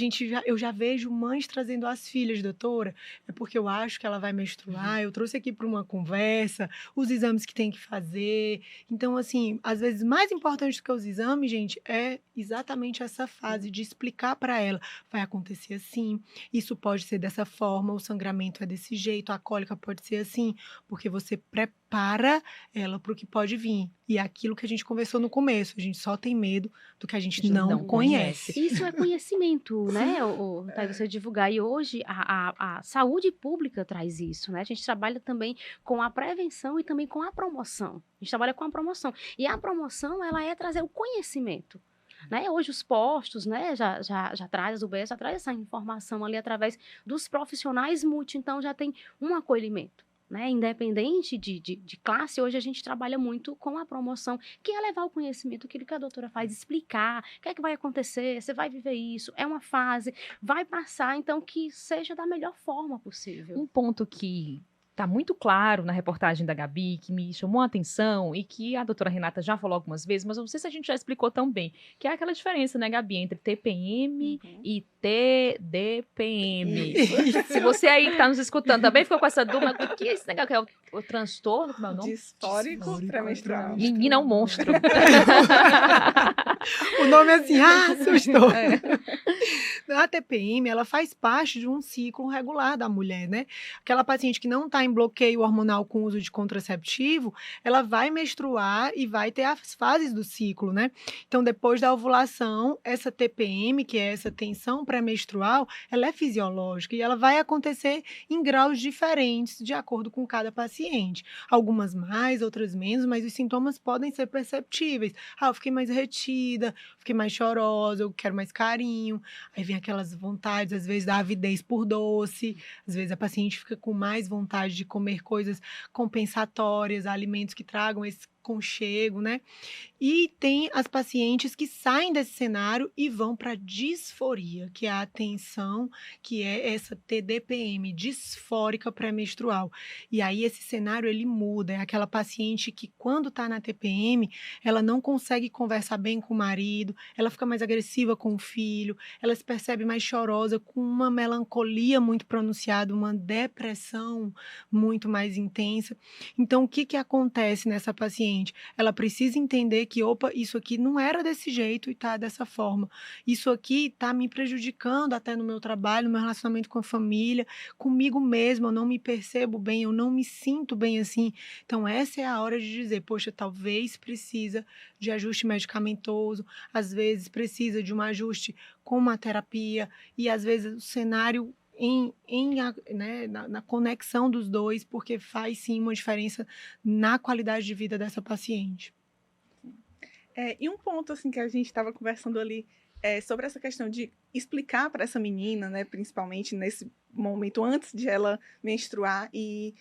eu já vejo mães trazendo as filhas, doutora, é porque eu acho que ela vai menstruar, eu trouxe aqui para uma conversa, os exames que tem que fazer. Então, assim, às vezes mais importante do que os exames, gente, é exatamente essa fase de explicar para ela, vai acontecer assim, isso pode ser dessa forma, o sangramento é desse jeito, a cólica pode ser assim, porque você prepara ela para o que pode vir. E é aquilo que a gente conversou no começo, a gente só tem medo do que a gente não conhece. Isso é conhecimento, né, Thaís, você divulgar. E hoje a saúde pública traz isso, né? A gente trabalha também com a prevenção e também com a promoção. A gente trabalha com a promoção. E a promoção, ela é trazer o conhecimento. Né? Hoje os postos, né, já traz, as UBS já traz essa informação ali através dos profissionais multi, então já tem um acolhimento. Né? Independente de classe, hoje a gente trabalha muito com a promoção, que é levar o conhecimento, aquilo que a doutora faz, explicar o que é que vai acontecer, você vai viver isso, é uma fase, vai passar, então que seja da melhor forma possível. Um ponto que está muito claro na reportagem da Gabi, que me chamou a atenção e que a doutora Renata já falou algumas vezes, mas eu não sei se a gente já explicou tão bem, que é aquela diferença, né, Gabi, entre TPM e TDPM. Se você aí está nos escutando também ficou com essa dúvida, o que é esse negócio? Que é o transtorno, como é o nome? Disfórico pré-menstrual. Menina é um monstro. O nome é assim, assustou. A TPM, ela faz parte de um ciclo regular da mulher, né? Aquela paciente que não está em bloqueio hormonal com uso de contraceptivo, ela vai menstruar e vai ter as fases do ciclo, né? Então, depois da ovulação, essa TPM, que é essa tensão pré-menstrual, ela é fisiológica e ela vai acontecer em graus diferentes de acordo com cada paciente. Algumas mais, outras menos, mas os sintomas podem ser perceptíveis. Eu fiquei mais retida, fiquei mais chorosa, eu quero mais carinho. Aí vem aquelas vontades, às vezes, da avidez por doce, às vezes a paciente fica com mais vontade de comer coisas compensatórias, alimentos que tragam esse aconchego, né? E tem as pacientes que saem desse cenário e vão para disforia, que é a atenção, que é essa TDPM, disfórica pré-menstrual. E aí esse cenário ele muda, é aquela paciente que quando está na TPM, ela não consegue conversar bem com o marido, ela fica mais agressiva com o filho, ela se percebe mais chorosa, com uma melancolia muito pronunciada, uma depressão muito mais intensa. Então, o que que acontece nessa paciente? Ela precisa entender que, opa, isso aqui não era desse jeito e tá dessa forma. Isso aqui tá me prejudicando até no meu trabalho, no meu relacionamento com a família, comigo mesma, eu não me percebo bem, eu não me sinto bem assim. Então, essa é a hora de dizer, poxa, talvez precisa de ajuste medicamentoso, às vezes precisa de um ajuste com uma terapia, e às vezes o cenário na conexão dos dois, porque faz sim uma diferença na qualidade de vida dessa paciente. E um ponto assim que a gente estava conversando ali sobre essa questão de explicar para essa menina, né, principalmente nesse momento antes de ela menstruar e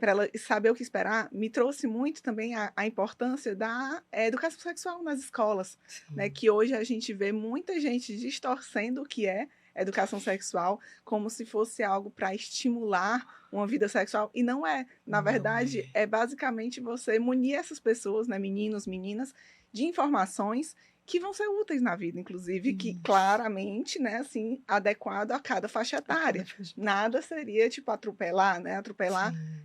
para ela saber o que esperar, me trouxe muito também a importância da educação sexual nas escolas, né, que hoje a gente vê muita gente distorcendo o que é educação sexual como se fosse algo para estimular uma vida sexual, e não é. Na verdade, é basicamente você munir essas pessoas, né, meninos, meninas, de informações que vão ser úteis na vida, inclusive, que claramente, né, assim, adequado a cada faixa etária. Nada seria, tipo, atropelar, né,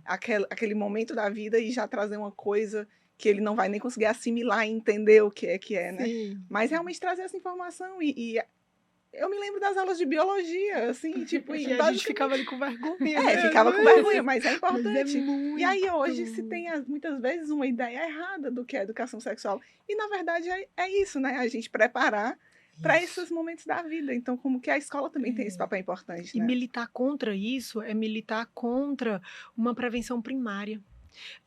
aquele momento da vida e já trazer uma coisa que ele não vai nem conseguir assimilar e entender o que é, né? Mas realmente trazer essa informação e eu me lembro das aulas de biologia, assim, tipo... E a gente ficava ali com vergonha, né? Ficava com vergonha, mas é importante. Mas E aí hoje se tem muitas vezes uma ideia errada do que é educação sexual. E na verdade é isso, né? A gente preparar para esses momentos da vida. Então, como que a escola também tem esse papel importante, né? E militar contra isso é militar contra uma prevenção primária.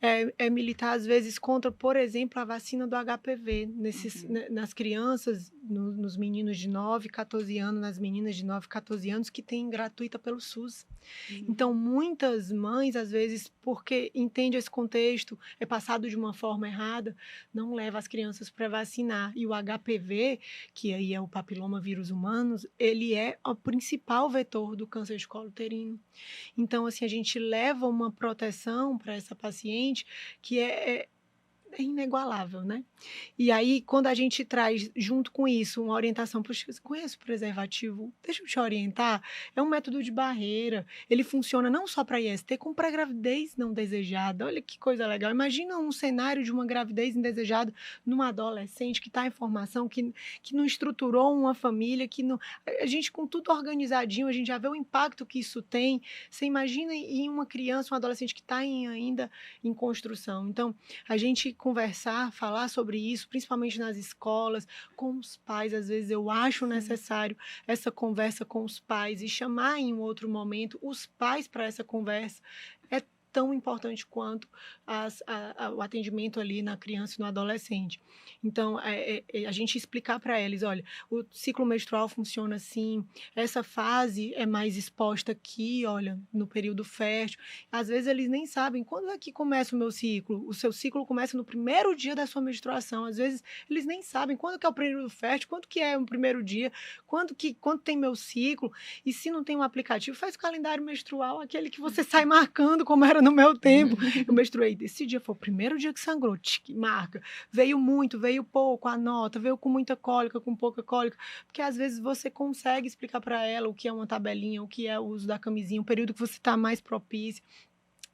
É militar, às vezes, contra, por exemplo, a vacina do HPV nas crianças, nos meninos de 9, 14 anos, nas meninas de 9, 14 anos, que tem gratuita pelo SUS. Então, muitas mães, às vezes, porque entende esse contexto, é passado de uma forma errada, não leva as crianças para vacinar. E o HPV, que aí é o papiloma vírus humanos, ele é o principal vetor do câncer de colo uterino. Então, assim, a gente leva uma proteção para essa paciente que é inigualável, né? E aí, quando a gente traz, junto com isso, uma orientação, puxa, você conhece o preservativo? Deixa eu te orientar. É um método de barreira. Ele funciona não só para IST, como para gravidez não desejada. Olha que coisa legal. Imagina um cenário de uma gravidez indesejada numa adolescente que está em formação, que não estruturou uma família, que não... A gente, com tudo organizadinho, a gente já vê o impacto que isso tem. Você imagina em uma criança, um adolescente que está ainda em construção. Então, a gente conversar, falar sobre isso, principalmente nas escolas, com os pais. Às vezes eu acho necessário essa conversa com os pais e chamar em um outro momento os pais para essa conversa. É tão importante quanto o atendimento ali na criança e no adolescente. Então, a gente explicar para eles, olha, o ciclo menstrual funciona assim, essa fase é mais exposta aqui, olha, no período fértil. Às vezes eles nem sabem quando é que começa o meu ciclo. O seu ciclo começa no primeiro dia da sua menstruação. Às vezes eles nem sabem quando que é o período fértil, quando que é o primeiro dia, quando tem meu ciclo. E se não tem um aplicativo, faz o calendário menstrual, aquele que você sai marcando, como era no meu tempo. Eu menstruei, esse dia foi o primeiro dia que sangrou, marca. Veio muito, veio pouco, anota, veio com muita cólica, com pouca cólica, porque às vezes você consegue explicar para ela o que é uma tabelinha, o que é o uso da camisinha, o período que você está mais propício.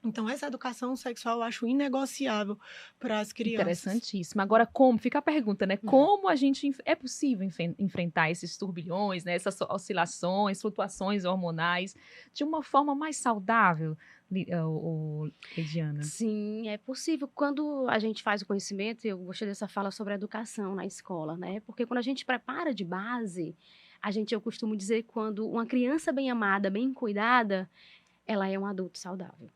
Então, essa educação sexual eu acho inegociável para as crianças. Interessantíssimo. Agora, como? Fica a pergunta, né? Como a gente... É possível enfrentar esses turbilhões, né? Essas oscilações, flutuações hormonais de uma forma mais saudável, Lidiana? Sim, é possível. Quando a gente faz o conhecimento, eu gostei dessa fala sobre a educação na escola, né? Porque quando a gente prepara de base, eu costumo dizer, quando uma criança bem amada, bem cuidada, ela é um adulto saudável.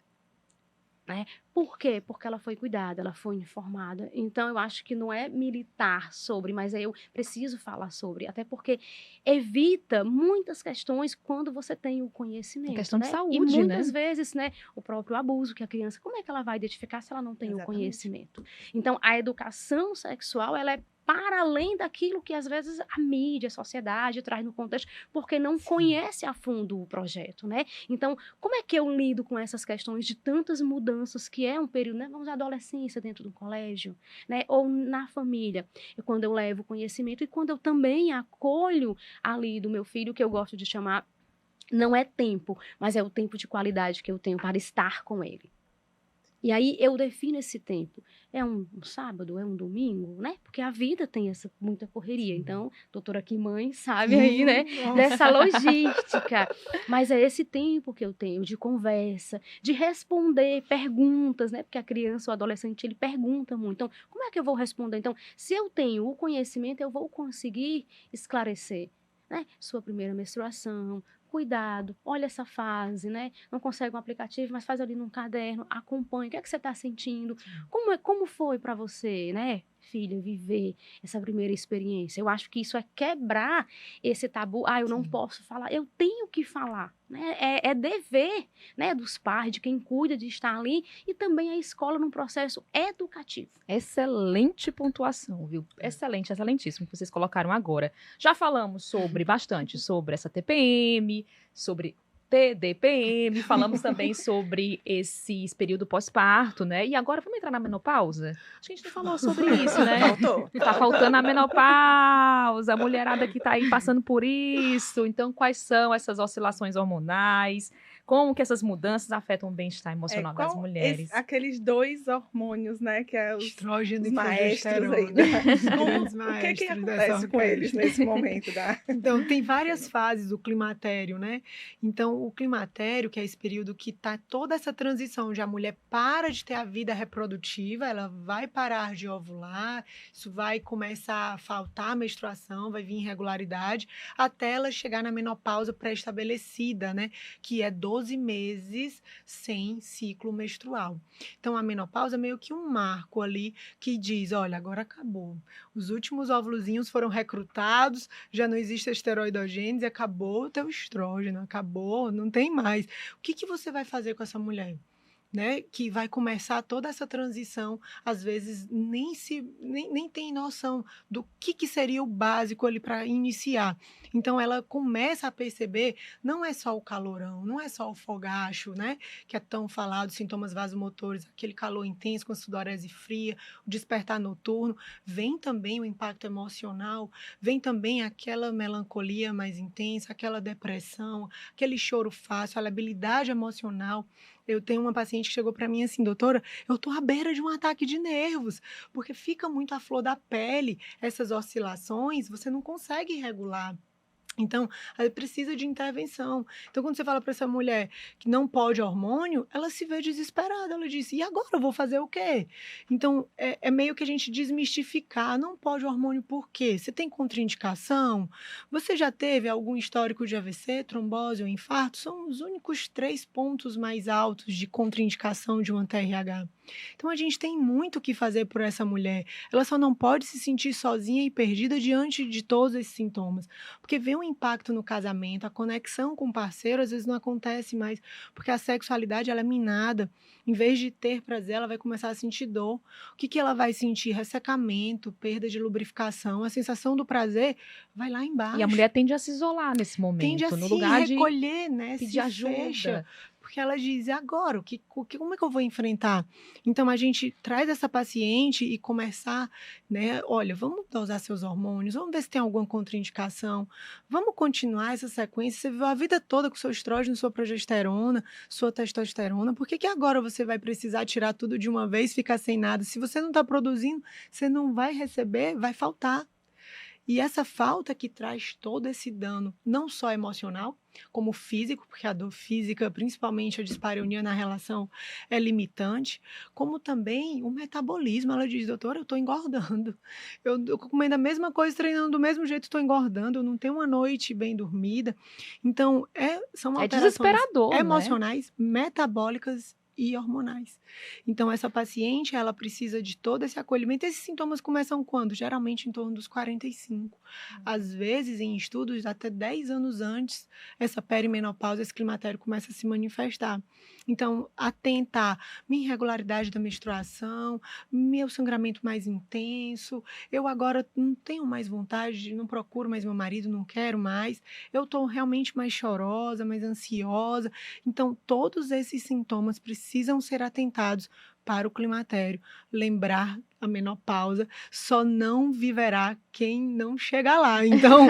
né? Por quê? Porque ela foi cuidada, ela foi informada. Então, eu acho que não é militar sobre, mas eu preciso falar sobre. Até porque evita muitas questões quando você tem o conhecimento. Questão de né? saúde, e muitas né? vezes, né, o próprio abuso que a criança, como é que ela vai identificar se ela não tem o Exatamente. conhecimento? Então, a educação sexual, ela é para além daquilo que, às vezes, a mídia, a sociedade traz no contexto, porque não conhece a fundo o projeto, né? Então, como é que eu lido com essas questões de tantas mudanças que é um período, né? Vamos à adolescência dentro do colégio, né? Ou na família. Quando eu levo conhecimento e quando eu também acolho ali do meu filho, que eu gosto de chamar, não é tempo, mas é o tempo de qualidade que eu tenho para estar com ele. E aí eu defino esse tempo. É um sábado, é um domingo, né? Porque a vida tem essa muita correria. Então, doutora aqui mãe sabe aí, né? Dessa logística. Mas é esse tempo que eu tenho de conversa, de responder perguntas, né? Porque a criança ou adolescente, ele pergunta muito. Então, como é que eu vou responder? Então, se eu tenho o conhecimento, eu vou conseguir esclarecer, né? Sua primeira menstruação, cuidado, olha essa fase, né? Não consegue um aplicativo, mas faz ali num caderno, acompanha, o que é que você está sentindo? Como foi para você, né, filha, viver essa primeira experiência? Eu acho que isso é quebrar esse tabu. Eu não posso falar, eu tenho que falar, né? É dever, né, dos pais, de quem cuida de estar ali, e também a escola num processo educativo. Excelente pontuação, viu? Excelente, excelentíssimo que vocês colocaram agora. Já falamos bastante sobre essa TPM, sobre TDPM, falamos também sobre esse período pós-parto, né? E agora vamos entrar na menopausa? Acho que a gente não falou sobre isso, né? Faltou. Tá faltando a menopausa, a mulherada que tá aí passando por isso. Então, quais são essas oscilações hormonais? Como que essas mudanças afetam o bem-estar emocional das mulheres? Aqueles dois hormônios, né? Que é os estrógeno os e maestros aí. progesterona. O que acontece com eles nesse momento? Então, tem várias fases do climatério, né? Então, o climatério, que é esse período que tá toda essa transição, onde a mulher para de ter a vida reprodutiva, ela vai parar de ovular, isso vai começar a faltar a menstruação, vai vir irregularidade, até ela chegar na menopausa pré-estabelecida, né? Que é 12 meses sem ciclo menstrual. Então, a menopausa é meio que um marco ali que diz, olha, agora acabou. Os últimos óvulozinhos foram recrutados, já não existe esteroidogênese, acabou o teu estrógeno, acabou, não tem mais. O que você vai fazer com essa mulher? Né, que vai começar toda essa transição, às vezes nem tem noção do que seria o básico ali para iniciar. Então ela começa a perceber, não é só o calorão, não é só o fogacho, né, que é tão falado, sintomas vasomotores, aquele calor intenso com sudorese fria, o despertar noturno, vem também o impacto emocional, vem também aquela melancolia mais intensa, aquela depressão, aquele choro fácil, a labilidade emocional. Eu tenho uma paciente que chegou para mim assim, doutora, eu tô à beira de um ataque de nervos, porque fica muito à flor da pele, essas oscilações, você não consegue regular. Então, ela precisa de intervenção. Então, quando você fala para essa mulher que não pode hormônio, ela se vê desesperada. Ela diz, e agora eu vou fazer o quê? Então, é meio que a gente desmistificar. Não pode hormônio por quê? Você tem contraindicação? Você já teve algum histórico de AVC, trombose ou infarto? São os únicos 3 pontos mais altos de contraindicação de um anti-RH. Então, a gente tem muito o que fazer por essa mulher. Ela só não pode se sentir sozinha e perdida diante de todos esses sintomas. Porque vem um impacto no casamento, a conexão com o parceiro às vezes não acontece mais, porque a sexualidade ela é minada. Em vez de ter prazer, ela vai começar a sentir dor. O que ela vai sentir? Ressecamento, perda de lubrificação. A sensação do prazer vai lá embaixo. E a mulher tende a se isolar nesse momento, tende a no se lugar recolher, né? pedir se ajuda. Fecha, porque ela diz, e agora? Como é que eu vou enfrentar? Então, a gente traz essa paciente e começar, né? Olha, vamos dosar seus hormônios, vamos ver se tem alguma contraindicação, vamos continuar essa sequência. Você viveu a vida toda com seu estrógeno, sua progesterona, sua testosterona, por que agora você vai precisar tirar tudo de uma vez, ficar sem nada? Se você não está produzindo, você não vai receber, vai faltar. E essa falta que traz todo esse dano, não só emocional, como físico, porque a dor física, principalmente a dispareunia na relação, é limitante, como também o metabolismo. Ela diz, doutora, eu estou engordando. Eu comendo a mesma coisa, treinando do mesmo jeito, estou engordando, eu não tenho uma noite bem dormida. Então, são alterações desesperador, emocionais, metabólicas e hormonais. Então, essa paciente, ela precisa de todo esse acolhimento. Esses sintomas começam quando? Geralmente em torno dos 45. Às vezes, em estudos, até 10 anos antes, essa perimenopausa, esse climatério começa a se manifestar. Então, atentar minha irregularidade da menstruação, meu sangramento mais intenso, eu agora não tenho mais vontade, não procuro mais meu marido, não quero mais, eu estou realmente mais chorosa, mais ansiosa. Então, todos esses sintomas precisam ser atentados para o climatério. Lembrar a menopausa, só não viverá quem não chega lá. Então,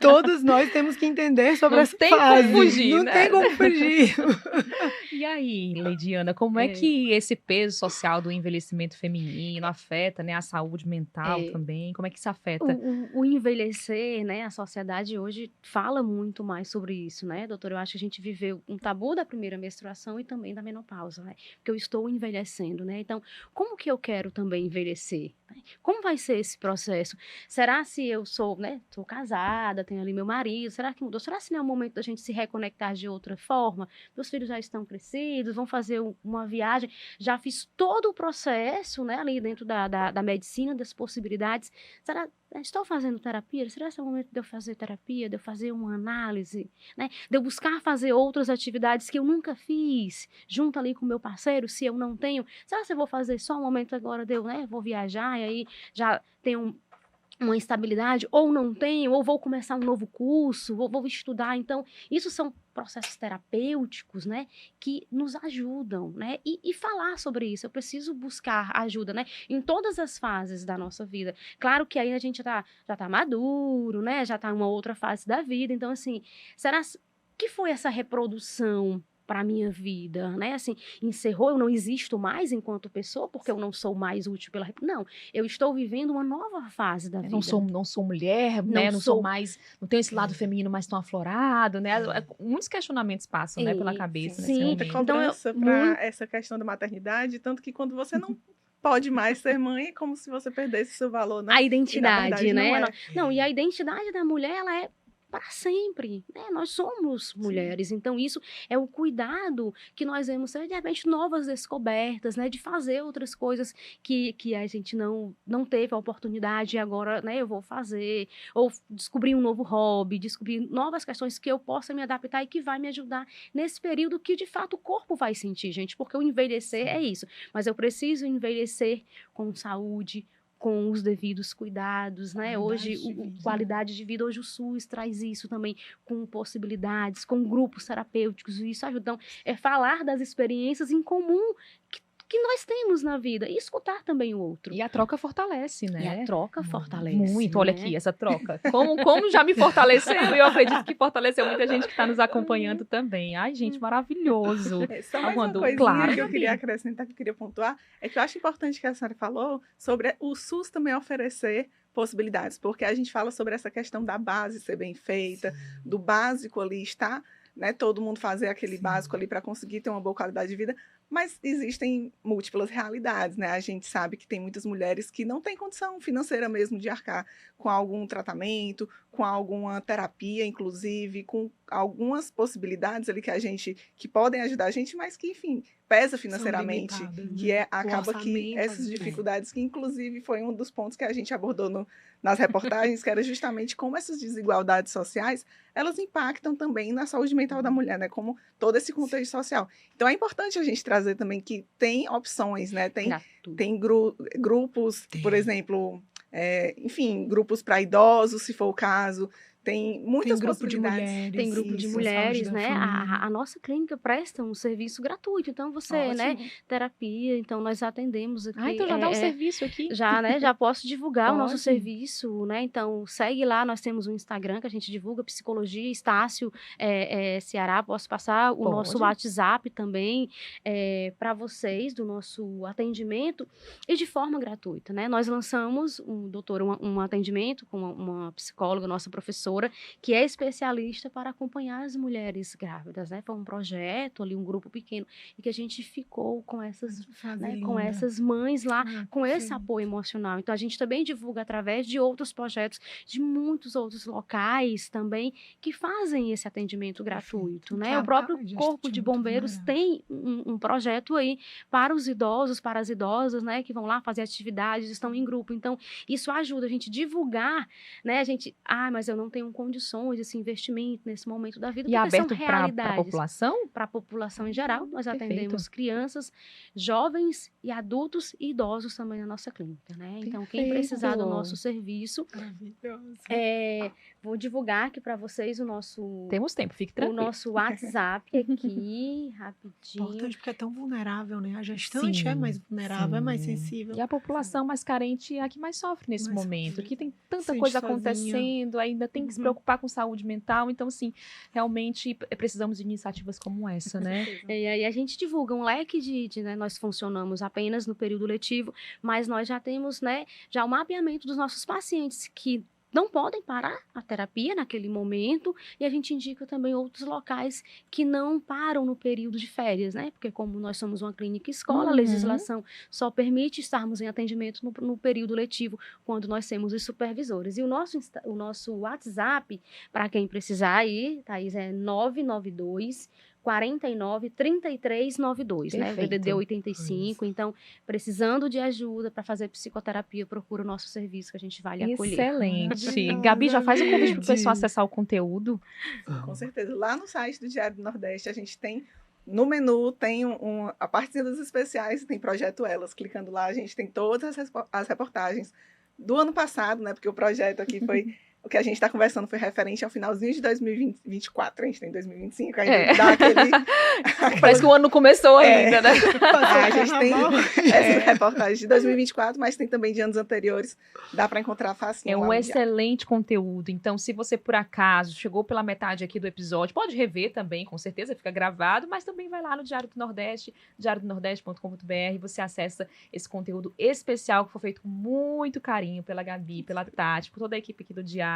todos nós temos que entender sobre Não essa tem fase. como fugir, Não né? tem como fugir. E aí, Leidiana, como é que esse peso social do envelhecimento feminino afeta, né, a saúde mental também? Como é que isso afeta? O envelhecer, né, a sociedade hoje fala muito mais sobre isso, né, doutora? Eu acho que a gente viveu um tabu da primeira menstruação e também da menopausa, né? Porque eu estou envelhecendo, né? Então, como que eu quero também envelhecer? Como vai ser esse processo? Será se eu sou, né, sou casada, tenho ali meu marido, será que mudou? Será se não é o momento da gente se reconectar de outra forma? Meus filhos já estão crescidos, vão fazer uma viagem, já fiz todo o processo, né, ali dentro da medicina, das possibilidades. Será, estou fazendo terapia? Será que é o momento de eu fazer terapia, de eu fazer uma análise, né, de eu buscar fazer outras atividades que eu nunca fiz, junto ali com o meu parceiro, se eu não tenho? Será que eu vou fazer só um momento agora de eu, né, vou viajar e aí já tenho uma instabilidade, ou não tenho, ou vou começar um novo curso, vou estudar. Então, isso são processos terapêuticos, né, que nos ajudam, né, e falar sobre isso. Eu preciso buscar ajuda, né, em todas as fases da nossa vida. Claro que aí a gente já tá maduro, né, já tá em uma outra fase da vida. Então, assim, será que foi essa reprodução para a minha vida, né? Assim, encerrou, eu não existo mais enquanto pessoa, porque eu não sou mais útil pela... Não, eu estou vivendo uma nova fase da vida. Não sou mulher, né? Não sou mais, não tenho esse lado feminino mais tão aflorado, né? Muitos questionamentos passam, né, pela cabeça. Sim, muita cobrança para essa questão da maternidade, tanto que quando você não pode mais ser mãe, é como se você perdesse seu valor, né? A identidade, e né? Não, E a identidade da mulher, ela é para sempre, né? Nós somos mulheres, então isso é o cuidado que nós vemos, de repente, novas descobertas, né? De fazer outras coisas que a gente não teve a oportunidade e agora, né, eu vou fazer, ou descobrir um novo hobby, descobrir novas questões que eu possa me adaptar e que vai me ajudar nesse período que, de fato, o corpo vai sentir, gente, porque o envelhecer é isso, mas eu preciso envelhecer com saúde, com os devidos cuidados, né? Hoje, qualidade de vida, hoje o SUS traz isso também, com possibilidades, com grupos terapêuticos, isso ajuda. Então, é falar das experiências em comum que nós temos na vida e escutar também o outro. E a troca fortalece, né? E a troca fortalece. Muito, olha aqui, essa troca. Como já me fortaleceu, e eu acredito que fortaleceu muita gente que está nos acompanhando também. Ai, gente, maravilhoso. Só mais uma coisinha que eu queria acrescentar, que eu queria pontuar, é que eu acho importante que a senhora falou sobre o SUS também oferecer possibilidades, porque a gente fala sobre essa questão da base ser bem feita, do básico ali estar, né, todo mundo fazer aquele básico ali para conseguir ter uma boa qualidade de vida, mas existem múltiplas realidades, né? A gente sabe que tem muitas mulheres que não têm condição financeira mesmo de arcar com algum tratamento, com alguma terapia, inclusive, com algumas possibilidades ali que podem ajudar a gente, mas que, enfim, pesa financeiramente, que acaba que essas dificuldades, que inclusive foi um dos pontos que a gente abordou nas reportagens, que era justamente como essas desigualdades sociais, elas impactam também na saúde mental da mulher, né? Como todo esse contexto social. Então, é importante a gente trazer também que tem opções, né? Tem grupos, por exemplo, enfim, grupos para idosos, se for o caso. Tem muitas possibilidades. Tem grupo de mulheres, né? A nossa clínica presta um serviço gratuito. Então, você, né? Terapia, então nós atendemos aqui. Então já dá um serviço aqui. Já, né? Já posso divulgar o nosso serviço, né? Então, segue lá, nós temos um Instagram que a gente divulga, Psicologia Estácio Ceará. Posso passar o nosso WhatsApp também para vocês, do nosso atendimento, e de forma gratuita, né? Nós lançamos, um atendimento com uma psicóloga, nossa professora, doutora, que é especialista para acompanhar as mulheres grávidas, né? Foi um projeto ali, um grupo pequeno, e que a gente ficou com essas, né, com essas mães lá, com esse apoio emocional. Então, a gente também divulga através de outros projetos, de muitos outros locais também, que fazem esse atendimento gratuito, né? O próprio Corpo de Bombeiros tem um projeto aí para os idosos, para as idosas, né, que vão lá fazer atividades, estão em grupo. Então, isso ajuda a gente divulgar, né? A gente, mas eu não tenho condições desse investimento nesse momento da vida, E porque aberto são realidades. Para a população? Para a população em geral, nós atendemos Perfeito. Crianças, jovens e adultos e idosos também na nossa clínica, né? Então, quem precisar do nosso serviço, vou divulgar aqui para vocês o nosso... Temos tempo, fique tranquilo. O nosso WhatsApp aqui, rapidinho. Importante porque é tão vulnerável, né? A gestante é mais vulnerável, é mais sensível. E a população mais carente é a que mais sofre nesse momento, que tem tanta Sente coisa sozinha. acontecendo, ainda tem que se preocupar com saúde mental. Então, assim, realmente precisamos de iniciativas como essa, né? E aí a gente divulga um leque né, nós funcionamos apenas no período letivo, mas nós já temos, né, já o mapeamento dos nossos pacientes que não podem parar a terapia naquele momento, e a gente indica também outros locais que não param no período de férias, né? Porque como nós somos uma clínica escola, a legislação só permite estarmos em atendimento no período letivo, quando nós temos os supervisores. E o nosso WhatsApp, para quem precisar aí, Thaís, é 992 49 33 92, né? O DDD 85. Então, precisando de ajuda para fazer psicoterapia, procura o nosso serviço que a gente vai lhe acolher. Excelente. Gabi, já faz um convite para o pessoal acessar o conteúdo. Com certeza. Lá no site do Diário do Nordeste, a gente tem, no menu, tem a parte dos especiais, tem Projeto Elas. Clicando lá, a gente tem todas as reportagens do ano passado, né? Porque o projeto aqui foi... O que a gente está conversando foi referente ao finalzinho de 2024, a gente tem 2025, aí dá aquele... Parece que o ano não começou ainda, né? A gente tem essa reportagem de 2024, mas tem também de anos anteriores, dá para encontrar facinho. É um excelente conteúdo, então se você por acaso chegou pela metade aqui do episódio, pode rever também, com certeza fica gravado, mas também vai lá no Diário do Nordeste, diariodonordeste.com.br, você acessa esse conteúdo especial que foi feito com muito carinho pela Gabi, pela Tati, por toda a equipe aqui do Diário.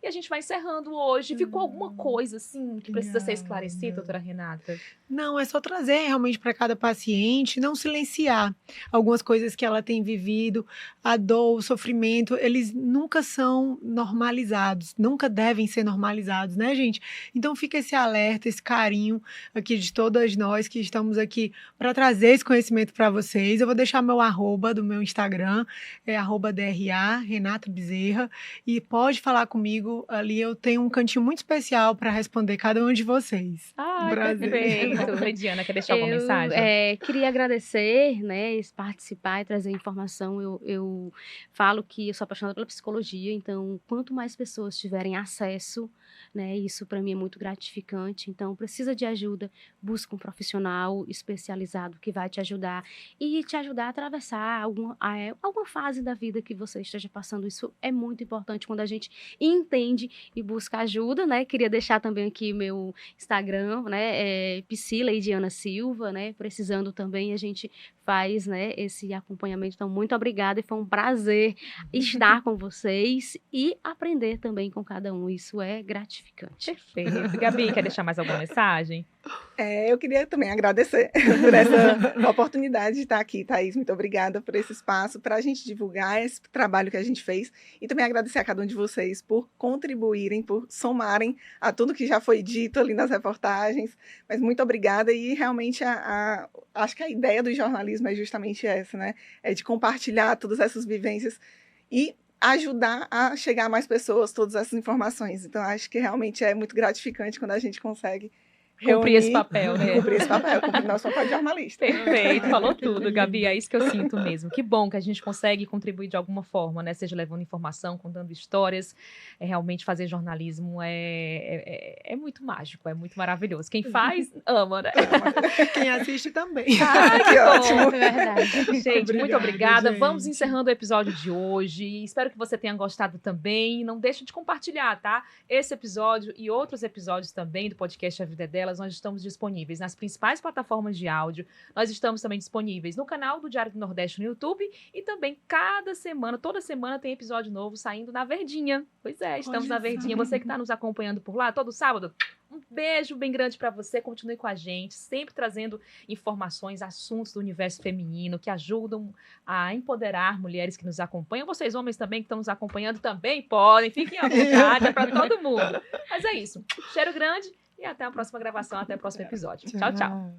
E a gente vai encerrando hoje. Ficou alguma coisa, assim, que precisa ser esclarecida, doutora Renata? Não, é só trazer realmente para cada paciente, não silenciar algumas coisas que ela tem vivido, a dor, o sofrimento, eles nunca são normalizados, nunca devem ser normalizados, né, gente? Então fica esse alerta, esse carinho aqui de todas nós que estamos aqui para trazer esse conhecimento para vocês. Eu vou deixar meu @ do meu Instagram, é @DRA, Renata Bezerra, e pode falar comigo, ali eu tenho um cantinho muito especial para responder cada um de vocês. Perfeito. Lidiana, quer deixar alguma mensagem? Queria agradecer, né, participar e trazer informação. Eu falo que eu sou apaixonada pela psicologia, então quanto mais pessoas tiverem acesso, né, isso para mim é muito gratificante. Então, precisa de ajuda, busca um profissional especializado que vai te ajudar e te ajudar a atravessar alguma fase da vida que você esteja passando. Isso é muito importante quando a gente entende e busca ajuda, né? Queria deixar também aqui meu Instagram, né? Psileidiana Silva, né? Precisando também, a gente faz, né, esse acompanhamento. Então, muito obrigada e foi um prazer estar com vocês e aprender também com cada um. Isso é gratificante. Perfeito. Gabi, quer deixar mais alguma mensagem? Eu queria também agradecer por essa oportunidade de estar aqui, Thaís. Muito obrigada por esse espaço, para a gente divulgar esse trabalho que a gente fez e também agradecer a cada um de vocês por contribuírem, por somarem a tudo que já foi dito ali nas reportagens. Mas muito obrigada e realmente acho que a ideia do jornalismo é justamente essa, né? É de compartilhar todas essas vivências e ajudar a chegar a mais pessoas todas essas informações. Então, acho que realmente é muito gratificante quando a gente consegue cumprir esse papel, né? Cumprir esse papel, cumprir nosso papel de jornalista. Perfeito, falou tudo, Gabi, é isso que eu sinto mesmo. Que bom que a gente consegue contribuir de alguma forma, né? Seja levando informação, contando histórias. Realmente fazer jornalismo é muito mágico, é muito maravilhoso. Quem faz, ama, né? Quem assiste também. Que ótimo. É verdade. Gente, muito obrigada. Gente. Vamos encerrando o episódio de hoje. Espero que você tenha gostado também. Não deixe de compartilhar, tá? Esse episódio e outros episódios também do podcast A Vida é Delas Delas, nós estamos disponíveis nas principais plataformas de áudio. Nós estamos também disponíveis no canal do Diário do Nordeste no YouTube e também toda semana tem episódio novo saindo na Verdinha. Pois é, estamos na Verdinha. Você que está nos acompanhando por lá todo sábado, um beijo bem grande para você. Continue com a gente, sempre trazendo informações, assuntos do universo feminino que ajudam a empoderar mulheres que nos acompanham. Vocês, homens também que estão nos acompanhando, também podem. Fiquem à vontade, é para todo mundo. Mas é isso. Cheiro grande e até a próxima gravação, até o próximo episódio. Tchau, tchau.